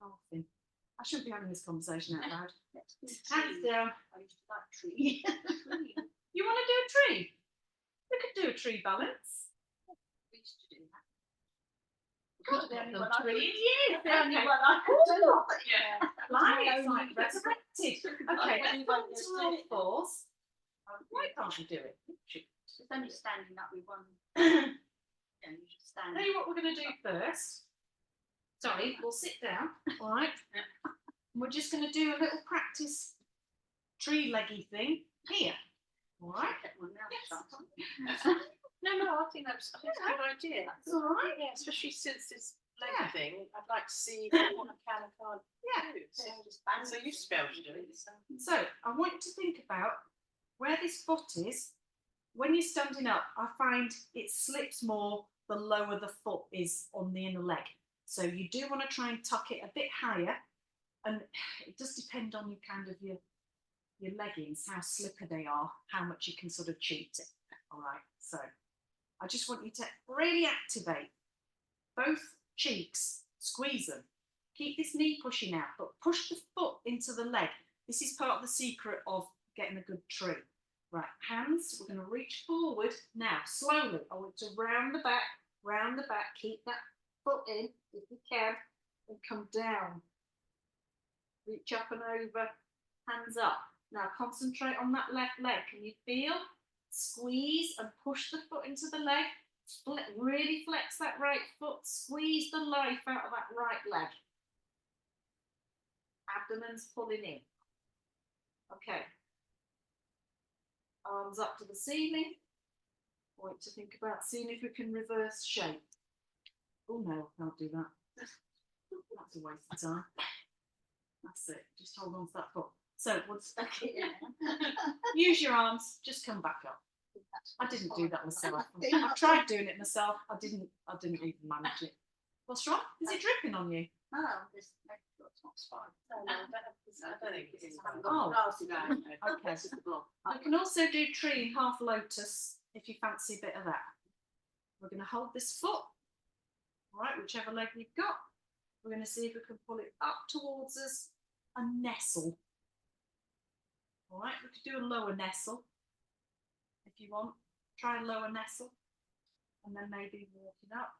golfing? I shouldn't be having this conversation out loud. Let's do Hands tree. down. I used to like tree. You want to do a tree? We could do a tree balance. We used to do that. God, The I've only done one I tree could- in years. the only Okay. one I could do. Yeah. Blimey, My it's only like resurrected. Okay, only let's go one to that's all doing it. fours. Why can't you do it? It's only standing up with one. Yeah, you just stand. Tell you what we're going to do first. Sorry, we'll sit down. All right. And we're just going to do a little practice tree leggy thing here. All right. Get my mouth Yes. shut. No, I think that's a good idea. It's all right. Yeah, especially since this leg Yeah. thing, I'd like to see what I can and can't Yeah. do. So, Just so you used to be able to do it. So. So I want you to think about where this foot is. When you're standing up, I find it slips more the lower the foot is on the inner leg. So you do want to try and tuck it a bit higher, and it does depend on your kind of your leggings, how slippery they are, how much you can sort of cheat it. All right. So I just want you to really activate both cheeks, squeeze them. Keep this knee pushing out, but push the foot into the leg. This is part of the secret of getting a good tree. Right, hands, we're going to reach forward now, slowly. I want to round the back, keep that foot in if you can, and come down. Reach up and over, hands up. Now concentrate on that left leg. Can you feel? Squeeze and push the foot into the leg. Really flex that right foot. Squeeze the life out of that right leg. Abdomen's pulling in. Okay. Arms up to the ceiling. I want to think about seeing if we can reverse shape. Oh no, can't do that. That's a waste of time. That's it. Just hold on to that foot. So we'll use your arms. Just come back up. I didn't do that myself. I tried doing it myself. I didn't even manage it. What's wrong? Is it dripping on you? No, this foot's not spine. No, I don't think it's I haven't Oh. got glasses No, on. no. Okay. This is the block. You can also do tree in half lotus if you fancy a bit of that. We're going to hold this foot, all right, whichever leg you've got. We're going to see if we can pull it up towards us and nestle. All right, we could do a lower nestle if you want. Try a lower nestle and then maybe walking up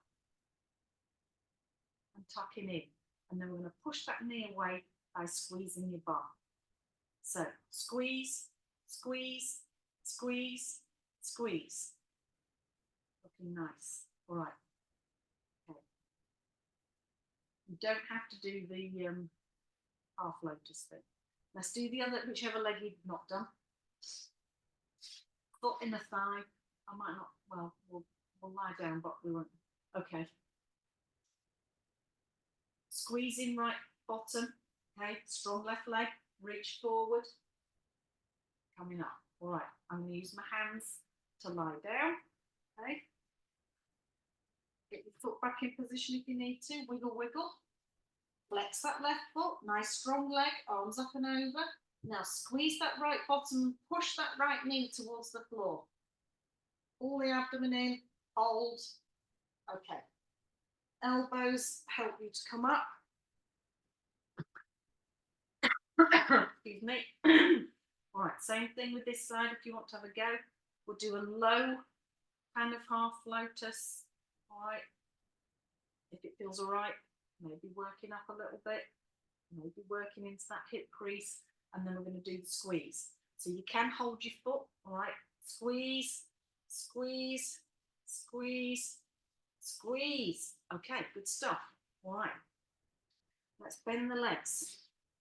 and tucking in. And then we're going to push that knee away by squeezing your bum. So squeeze, squeeze, squeeze, squeeze. Looking nice. All right. Okay. You don't have to do the half lotus thing. Let's do the other, whichever leg you've not done. Foot in the thigh. I might not, well, we'll lie down, but we won't. Okay. Squeezing right bottom. Okay, strong left leg. Reach forward. Coming up. All right, I'm going to use my hands to lie down. Okay. Get your foot back in position if you need to. Wiggle, wiggle. Flex that left foot. Nice strong leg. Arms up and over. Now squeeze that right bottom. Push that right knee towards the floor. Pull the abdomen in. Hold. Okay. Elbows help you to come up. Excuse me. All right, same thing with this side. If you want to have a go, we'll do a low kind of half lotus. All right. If it feels all right, maybe working up a little bit. maybe working into that hip crease, and then we're going to do the squeeze. So you can hold your foot, all right, squeeze, squeeze, squeeze, squeeze. Okay, good stuff. All right, let's bend the legs.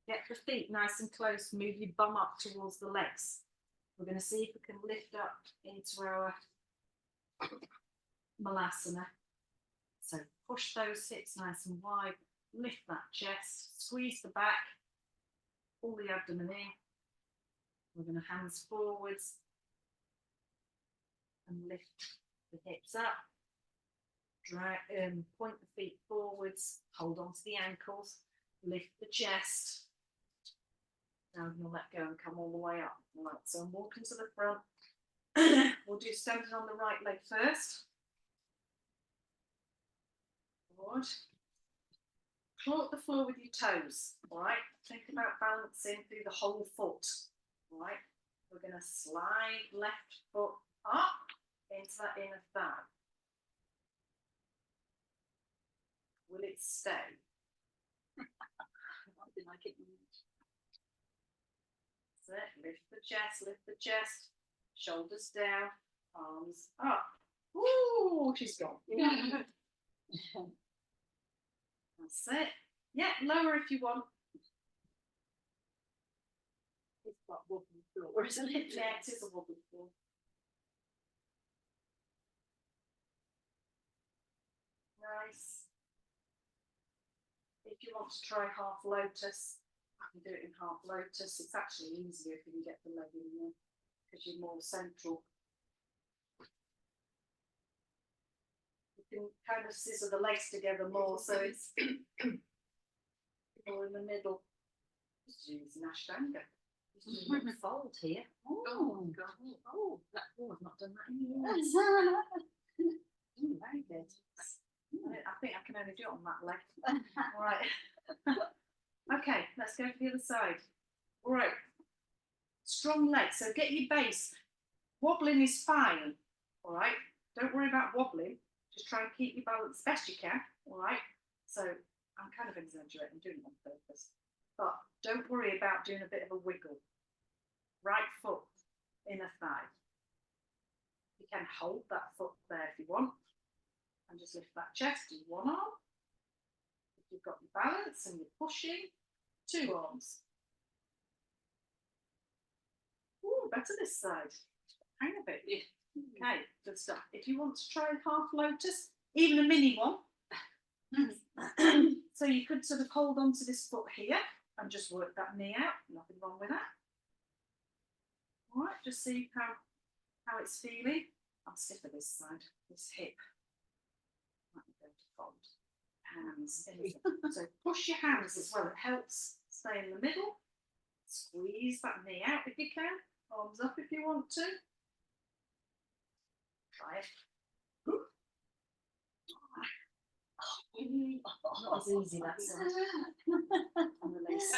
Get the feet nice and close, move your bum up towards the legs. We're going to see if we can lift up into our Malasana. So push those hips nice and wide, lift that chest, squeeze the back, pull the abdomen in. We're going to hands forwards and lift the hips up. Drag, point the feet forwards, hold on to the ankles, lift the chest. Now we're going to let go and come all the way up. All right, so I'm walking to the front. We'll do standing on the right leg first. Forward. Claw at the floor with your toes. All right, think about balancing through the whole foot. All right, we're going to slide left foot up into that inner thigh. Will it stay? I didn't like it. That's it. Lift the chest, shoulders down, arms up. Ooh, she's gone. That's it. Yeah, lower if you want. It's got wobbly floor, isn't it? Yeah, it is a wobbly floor. Nice. If you want to try half lotus, I can do it in half lotus. It's actually easier if you can get the leg in there because you're more central. You can kind of scissor the legs together more, so it's more in the middle. Just use an Ashtanga. Just do a little fold here. Oh, God. Oh, I've not done that in years. Very good. I think I can only do it on that leg. All right. Okay, let's go to the other side. All right. Strong legs. So get your base. Wobbling is fine. All right. Don't worry about wobbling. Just try and keep your balance best you can. All right. So I'm kind of exaggerating, doing it on purpose. But don't worry about doing a bit of a wiggle. Right foot, inner thigh. You can hold that foot there if you want. And just lift that chest in one arm. If you've got your balance and you're pushing, 2 arms. Ooh, better this side. Hang a bit. Yeah. Okay, good stuff. If you want to try half lotus, even a mini one, so you could sort of hold on to this foot here and just work that knee out. Nothing wrong with that. All right, just see how it's feeling. I'm stiffer this side, this hip. Might be going to fold. Hands. So push your hands as well. It helps stay in the middle. Squeeze that knee out if you can. Arms up if you want to. Try it. Not as easy that side. On the lace.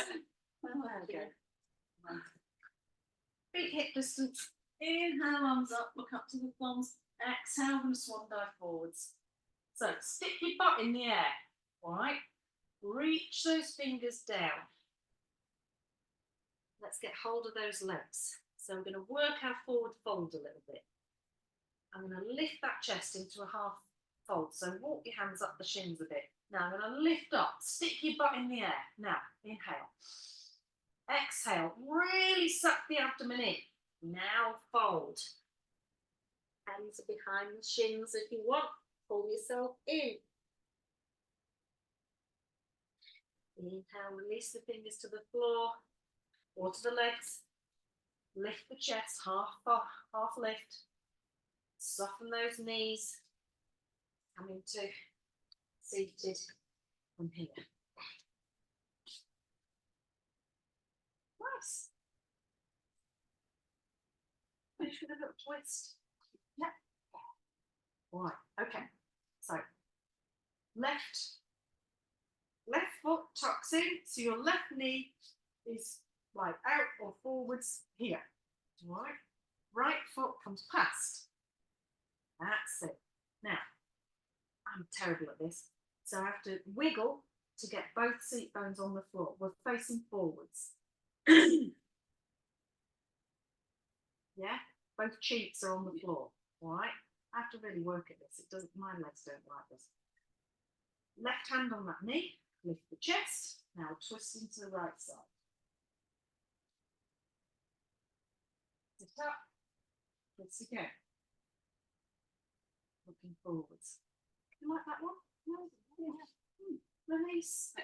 There we go. Feet hip distance. Inhale, arms up, look up to the thumbs. Exhale, and swan dive forwards. So stick your butt in the air. All right. Reach those fingers down. Let's get hold of those legs. So I'm going to work our forward fold a little bit. I'm going to lift that chest into a half fold. So walk your hands up the shins a bit. Now I'm going to lift up, stick your butt in the air. Now, inhale. Exhale, really suck the abdomen in. Now fold. Hands are behind the shins if you want. Pull yourself in. Inhale, release the fingers to the floor or to the legs. Lift the chest, half lift. Soften those knees. Come into seated from here. Nice. Finish with a little twist. Yeah. All right. Okay. So left foot tucks in, so your left knee is like out or forwards here. All right. Right foot comes past. That's it. Now, I'm terrible at this, so I have to wiggle to get both seat bones on the floor. We're facing forwards. Yeah, both cheeks are on the floor. All right. I have to really work at this. It doesn't. My legs don't like this. Left hand on that knee. Lift the chest. Now twist into the right side. Sit up. Twist again. Looking forwards. You like that one? No. Yeah. Release. I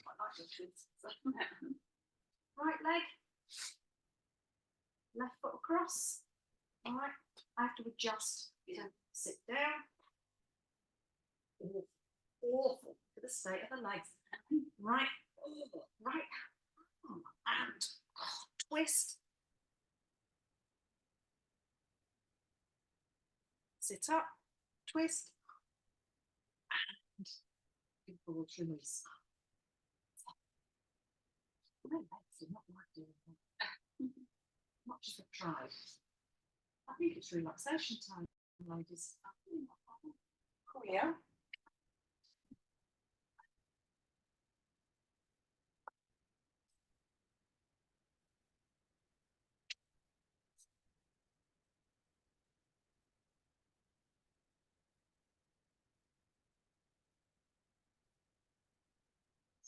quite like the twists. Right leg. Left foot across. All right. I have to adjust. Yeah. Sit down. Awful for the state of the legs. Right. Right. And twist. Sit up. Twist. And give forward release. My legs are not like doing that. Much as I've tried. I think it's relaxation time, ladies. Oh, yeah.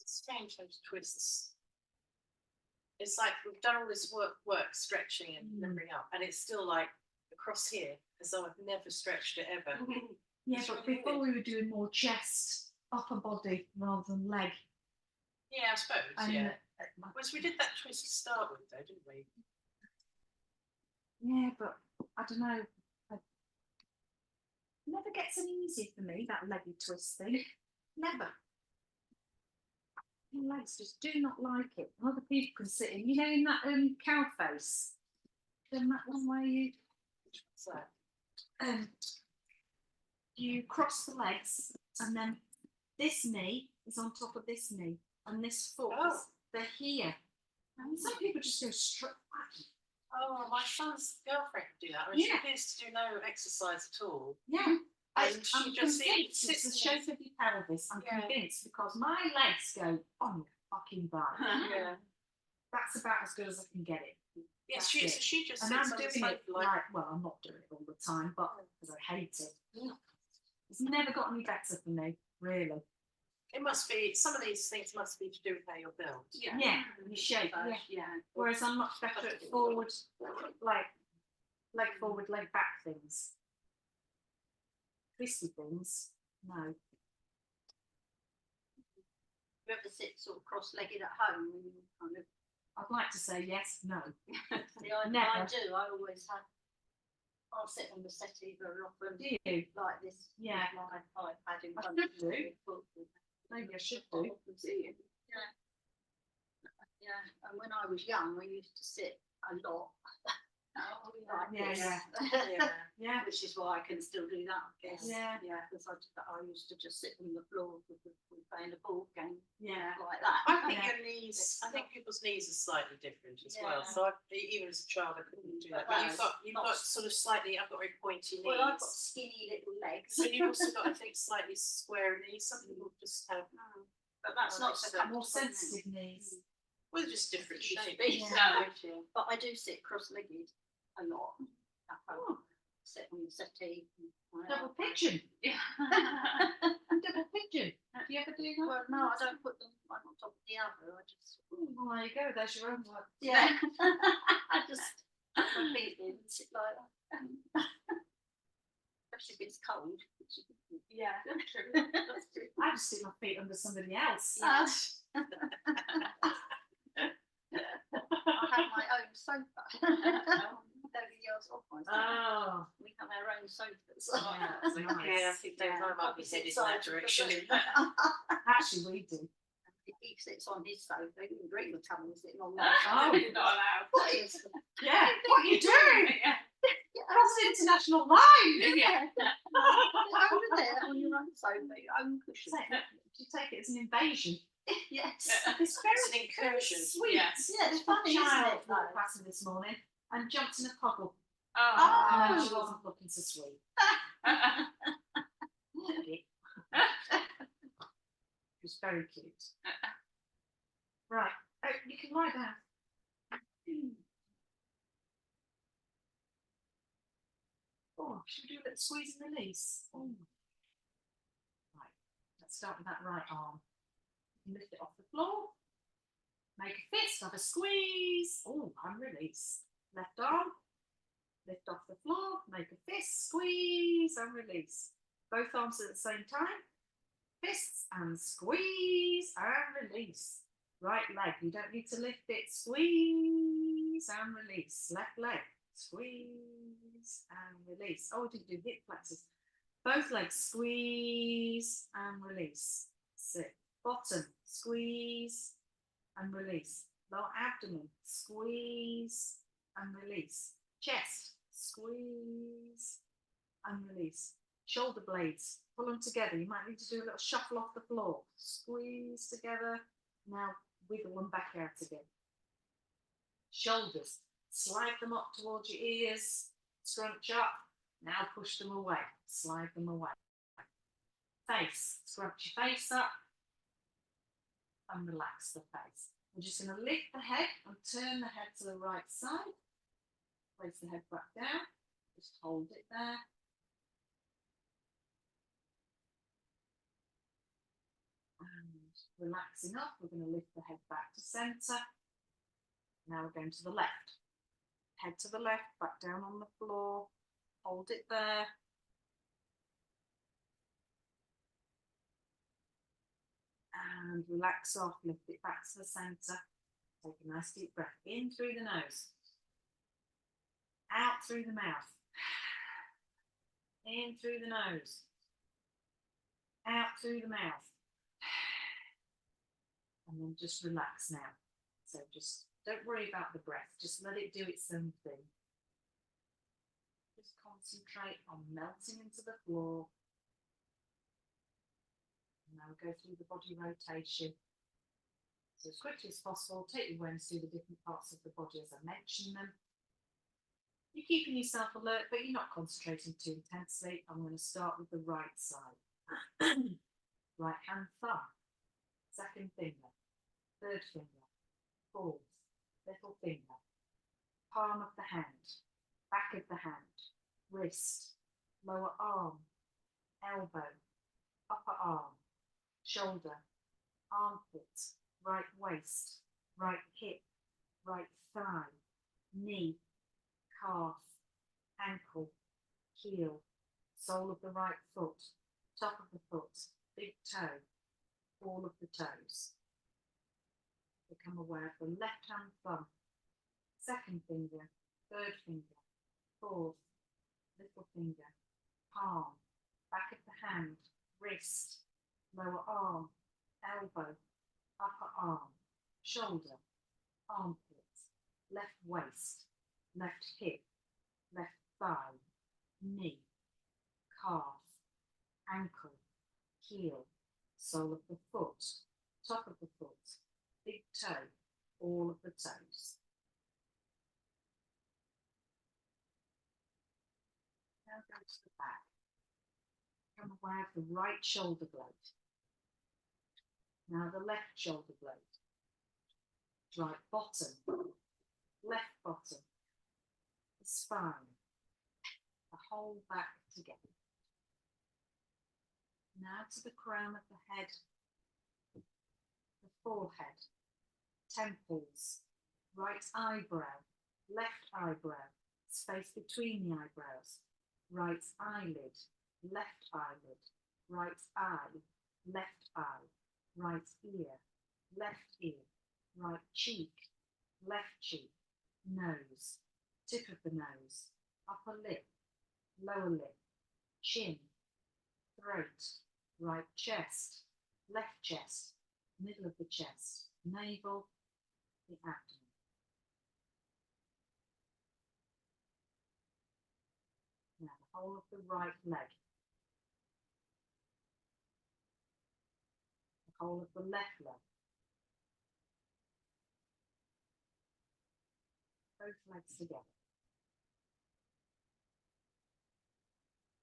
It's strange, those twists. It's like we've done all this work stretching and lifting up, and it's still like across here, as though I've never stretched it ever. Yeah, It's but really before weird. we were doing more chest, upper body rather than leg. Yeah, I suppose. And Yeah. Whereas we did that twist to start with, though, didn't we? yeah, but I don't know. It never gets any easier for me, that leggy twist thing. Never. My legs just do not like it. And other people can sit in, you know, in that cow face. Then that one where you So, you cross the legs and then this knee is on top of this knee and this foot is, they're here. And some people just go straight back. oh, my son's girlfriend could do that. I mean, Yeah. she appears to do no exercise at all. Yeah. And she I'm just convinced it's sits the in shape of your pelvis. I'm Yeah. convinced because my legs go on your fucking butt. Yeah. That's about as good as I can get it. Yeah, That's she, it. so she just And sits I'm on the doing it sofa like, well, I'm not doing it all the time, but because I hate it. It's never got any better for me, really. it must be, some of these things must be to do with how you're built. Yeah. Yeah, your shape, yeah. Yeah. Whereas I'm much better at forward, like leg forward, leg back things. Twisty things, no. You ever sit sort of cross-legged at home and you kind of I'd like to say yes, no. see, I Never. do. I always have. I'll sit on the settee very often, Do you? like this. Yeah. with my iPad in I front of should me. Maybe I should I do. often see it. Yeah. Yeah. And when I was young, I used to sit a lot. Like Yeah, this. Yeah. Yeah, Which is why I can still do that, I guess. Yeah. Yeah, because I used to just sit on the floor with playing a board game yeah. like that. I think Yeah. your knees, I think people's knees are slightly different as Yeah. well. So even as a child, I couldn't do that. But But that's you've got sort of slightly, I've got very pointy knees. Well, I've got skinny little legs. So you've also got, I think, slightly square knees. Some people just have, But that's Oh, not so that's More comfortable. sensitive knees. well, just different Should shapes. be. Yeah. But I do sit cross-legged a lot. At home. Oh, Sit on the settee. double pigeon. Yeah. Double pigeon. Do you ever do that? Well, no, I don't put them one on top of the other. I just. Oh, well, there you go. There's your own work. Yeah. I just put my feet in and sit like that. Especially if it's cold. Yeah. That's true. I just stick my feet under somebody else. Yeah. I have my own sofa. Nobody else off my sofa. Oh, We have our own sofas. yeah, that's nice. Yeah, I think Dave, I might be headed in that direction. Actually, we do. If he sits on his sofa, he can dream of coming and sitting on my Oh, sofa. you're not allowed. What is Yeah, what are you doing? Yeah. That's an international line. Yeah. Over there on your own sofa, your own cushion. You take it as an invasion. Yes. It's It's an incursion. sweet. Yeah. Yeah, it's funny, isn't Child it? walked past me this morning and jumped in a puddle. Oh. And she wasn't looking so sweet. She was It's very cute. Right, oh, you can lie down. Oh, should we do a little squeeze and release? Oh. Right, let's start with that right arm. Lift it off the floor. Make a fist, have a squeeze. Oh, and release. Left arm, lift off the floor, make a fist, squeeze and release. Both arms at the same time. Fists and squeeze and release. Right leg, you don't need to lift it. Squeeze and release. Left leg, squeeze and release. Oh, we didn't do hip flexors. Both legs, squeeze and release. Sit. Bottom, squeeze and release. Lower abdomen, squeeze and release. Chest, squeeze and release. Shoulder blades, pull them together. You might need to do a little shuffle off the floor. Squeeze together. Now wiggle them back out again. Shoulders, slide them up towards your ears. Scrunch up. Now push them away. Slide them away. Face, scrunch your face up and relax the face. We're just going to lift the head and turn the head to the right side. Place the head back down. Just hold it there. And relaxing up, we're going to lift the head back to centre. Now we're going to the left. Head to the left, back down on the floor. Hold it there. And relax off, lift it back to the centre. Take a nice deep breath in through the nose. Out through the mouth. In through the nose. Out through the mouth. And then just relax now. So just don't worry about the breath. Just let it do its own thing. Just concentrate on melting into the floor. And now we'll go through the body rotation. So as quickly as possible, take your awareness through the different parts of the body as I mention them. You're keeping yourself alert, but you're not concentrating too intensely. I'm going to start with the right side. Right hand thumb, second finger, third finger, fourth, little finger, palm of the hand, back of the hand, wrist, lower arm, elbow, upper arm, shoulder, armpit, right waist, right hip, right thigh, knee, calf, ankle, heel, sole of the right foot, top of the foot, big toe, all of the toes. Become aware of the left hand thumb, second finger, third finger, fourth, little finger, palm, back of the hand, wrist, lower arm, elbow, upper arm, shoulder, armpit, left waist, left hip, left thigh, knee, calf, ankle, heel, sole of the foot, top of the foot, big toe, all of the toes. Now go to the back. Become aware of the right shoulder blade. Now the left shoulder blade. Right bottom, left bottom, the spine, the whole back together. Now to the crown of the head, the forehead, temples, right eyebrow, left eyebrow, space between the eyebrows, right eyelid, left eyelid, right eye, left eye, right ear, left ear, right cheek, left cheek, nose, tip of the nose, upper lip, lower lip, chin, throat, right chest, left chest, middle of the chest, navel, the abdomen. Now the whole of the right leg, the whole of the left leg, both legs together,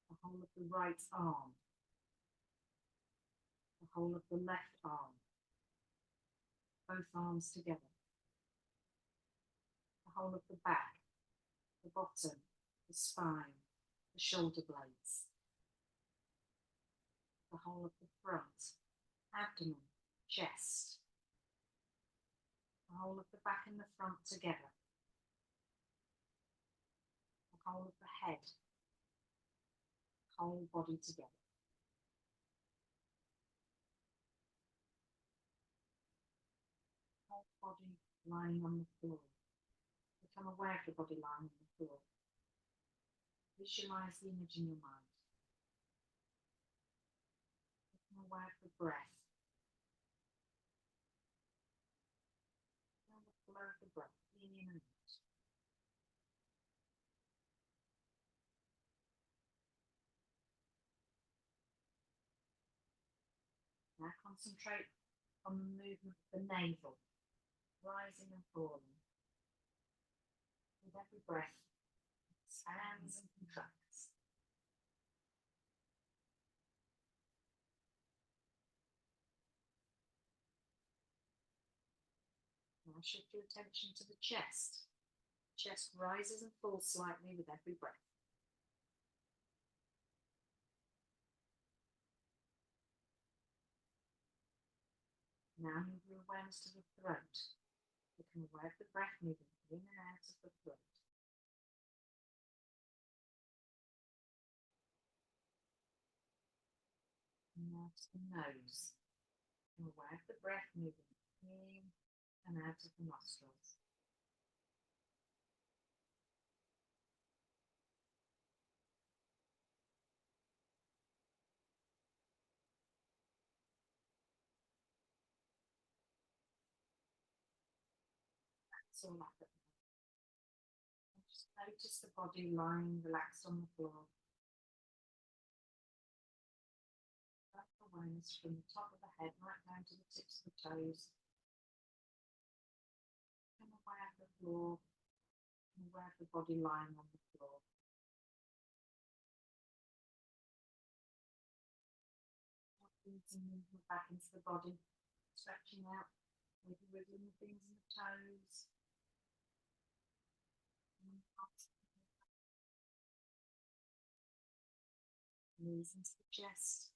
the whole of the right arm, The whole of the left arm. Both arms together. The whole of the back, the bottom, the spine, the shoulder blades. The whole of the front, abdomen, chest. The whole of the back and the front together. The whole of the head. Whole body together. Whole body lying on the floor. Become aware of the body lying on the floor. Visualize the image in your mind. Become aware of the breath. Feel the flow of the breath in and out. Now concentrate on the movement of the navel, rising and falling. With every breath, it expands and contracts. Now shift your attention to the chest. The chest rises and falls slightly with every breath. Now move your awareness to the throat. Become aware of the breath moving in and out of the throat. And now to the nose. Become aware of the breath moving in and out of the nostrils. That's all up at the moment. And just notice the body lying relaxed on the floor. Awareness from the top of the head right down to the tips of the toes. Become aware of the floor and aware of the body lying on the floor. Some movement back into the body, stretching out, maybe wiggling the fingers and the toes. Knees into the chest.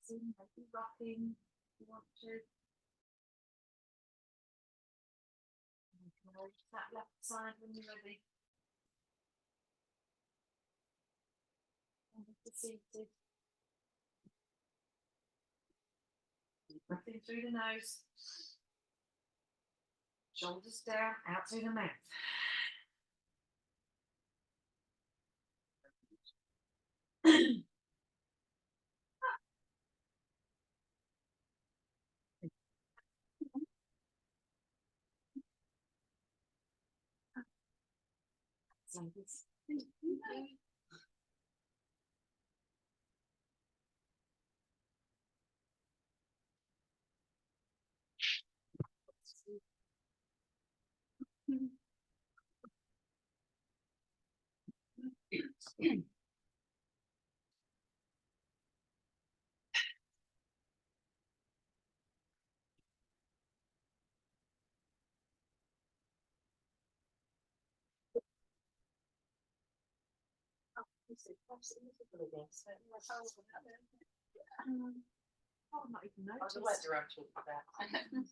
Maybe rocking if you want to. And encourage that left side when you're ready. And if you're seated. Deep breath in through the nose. Shoulders down, out through the mouth. So this. Oh, not even noticed. I was aware I'm talking about.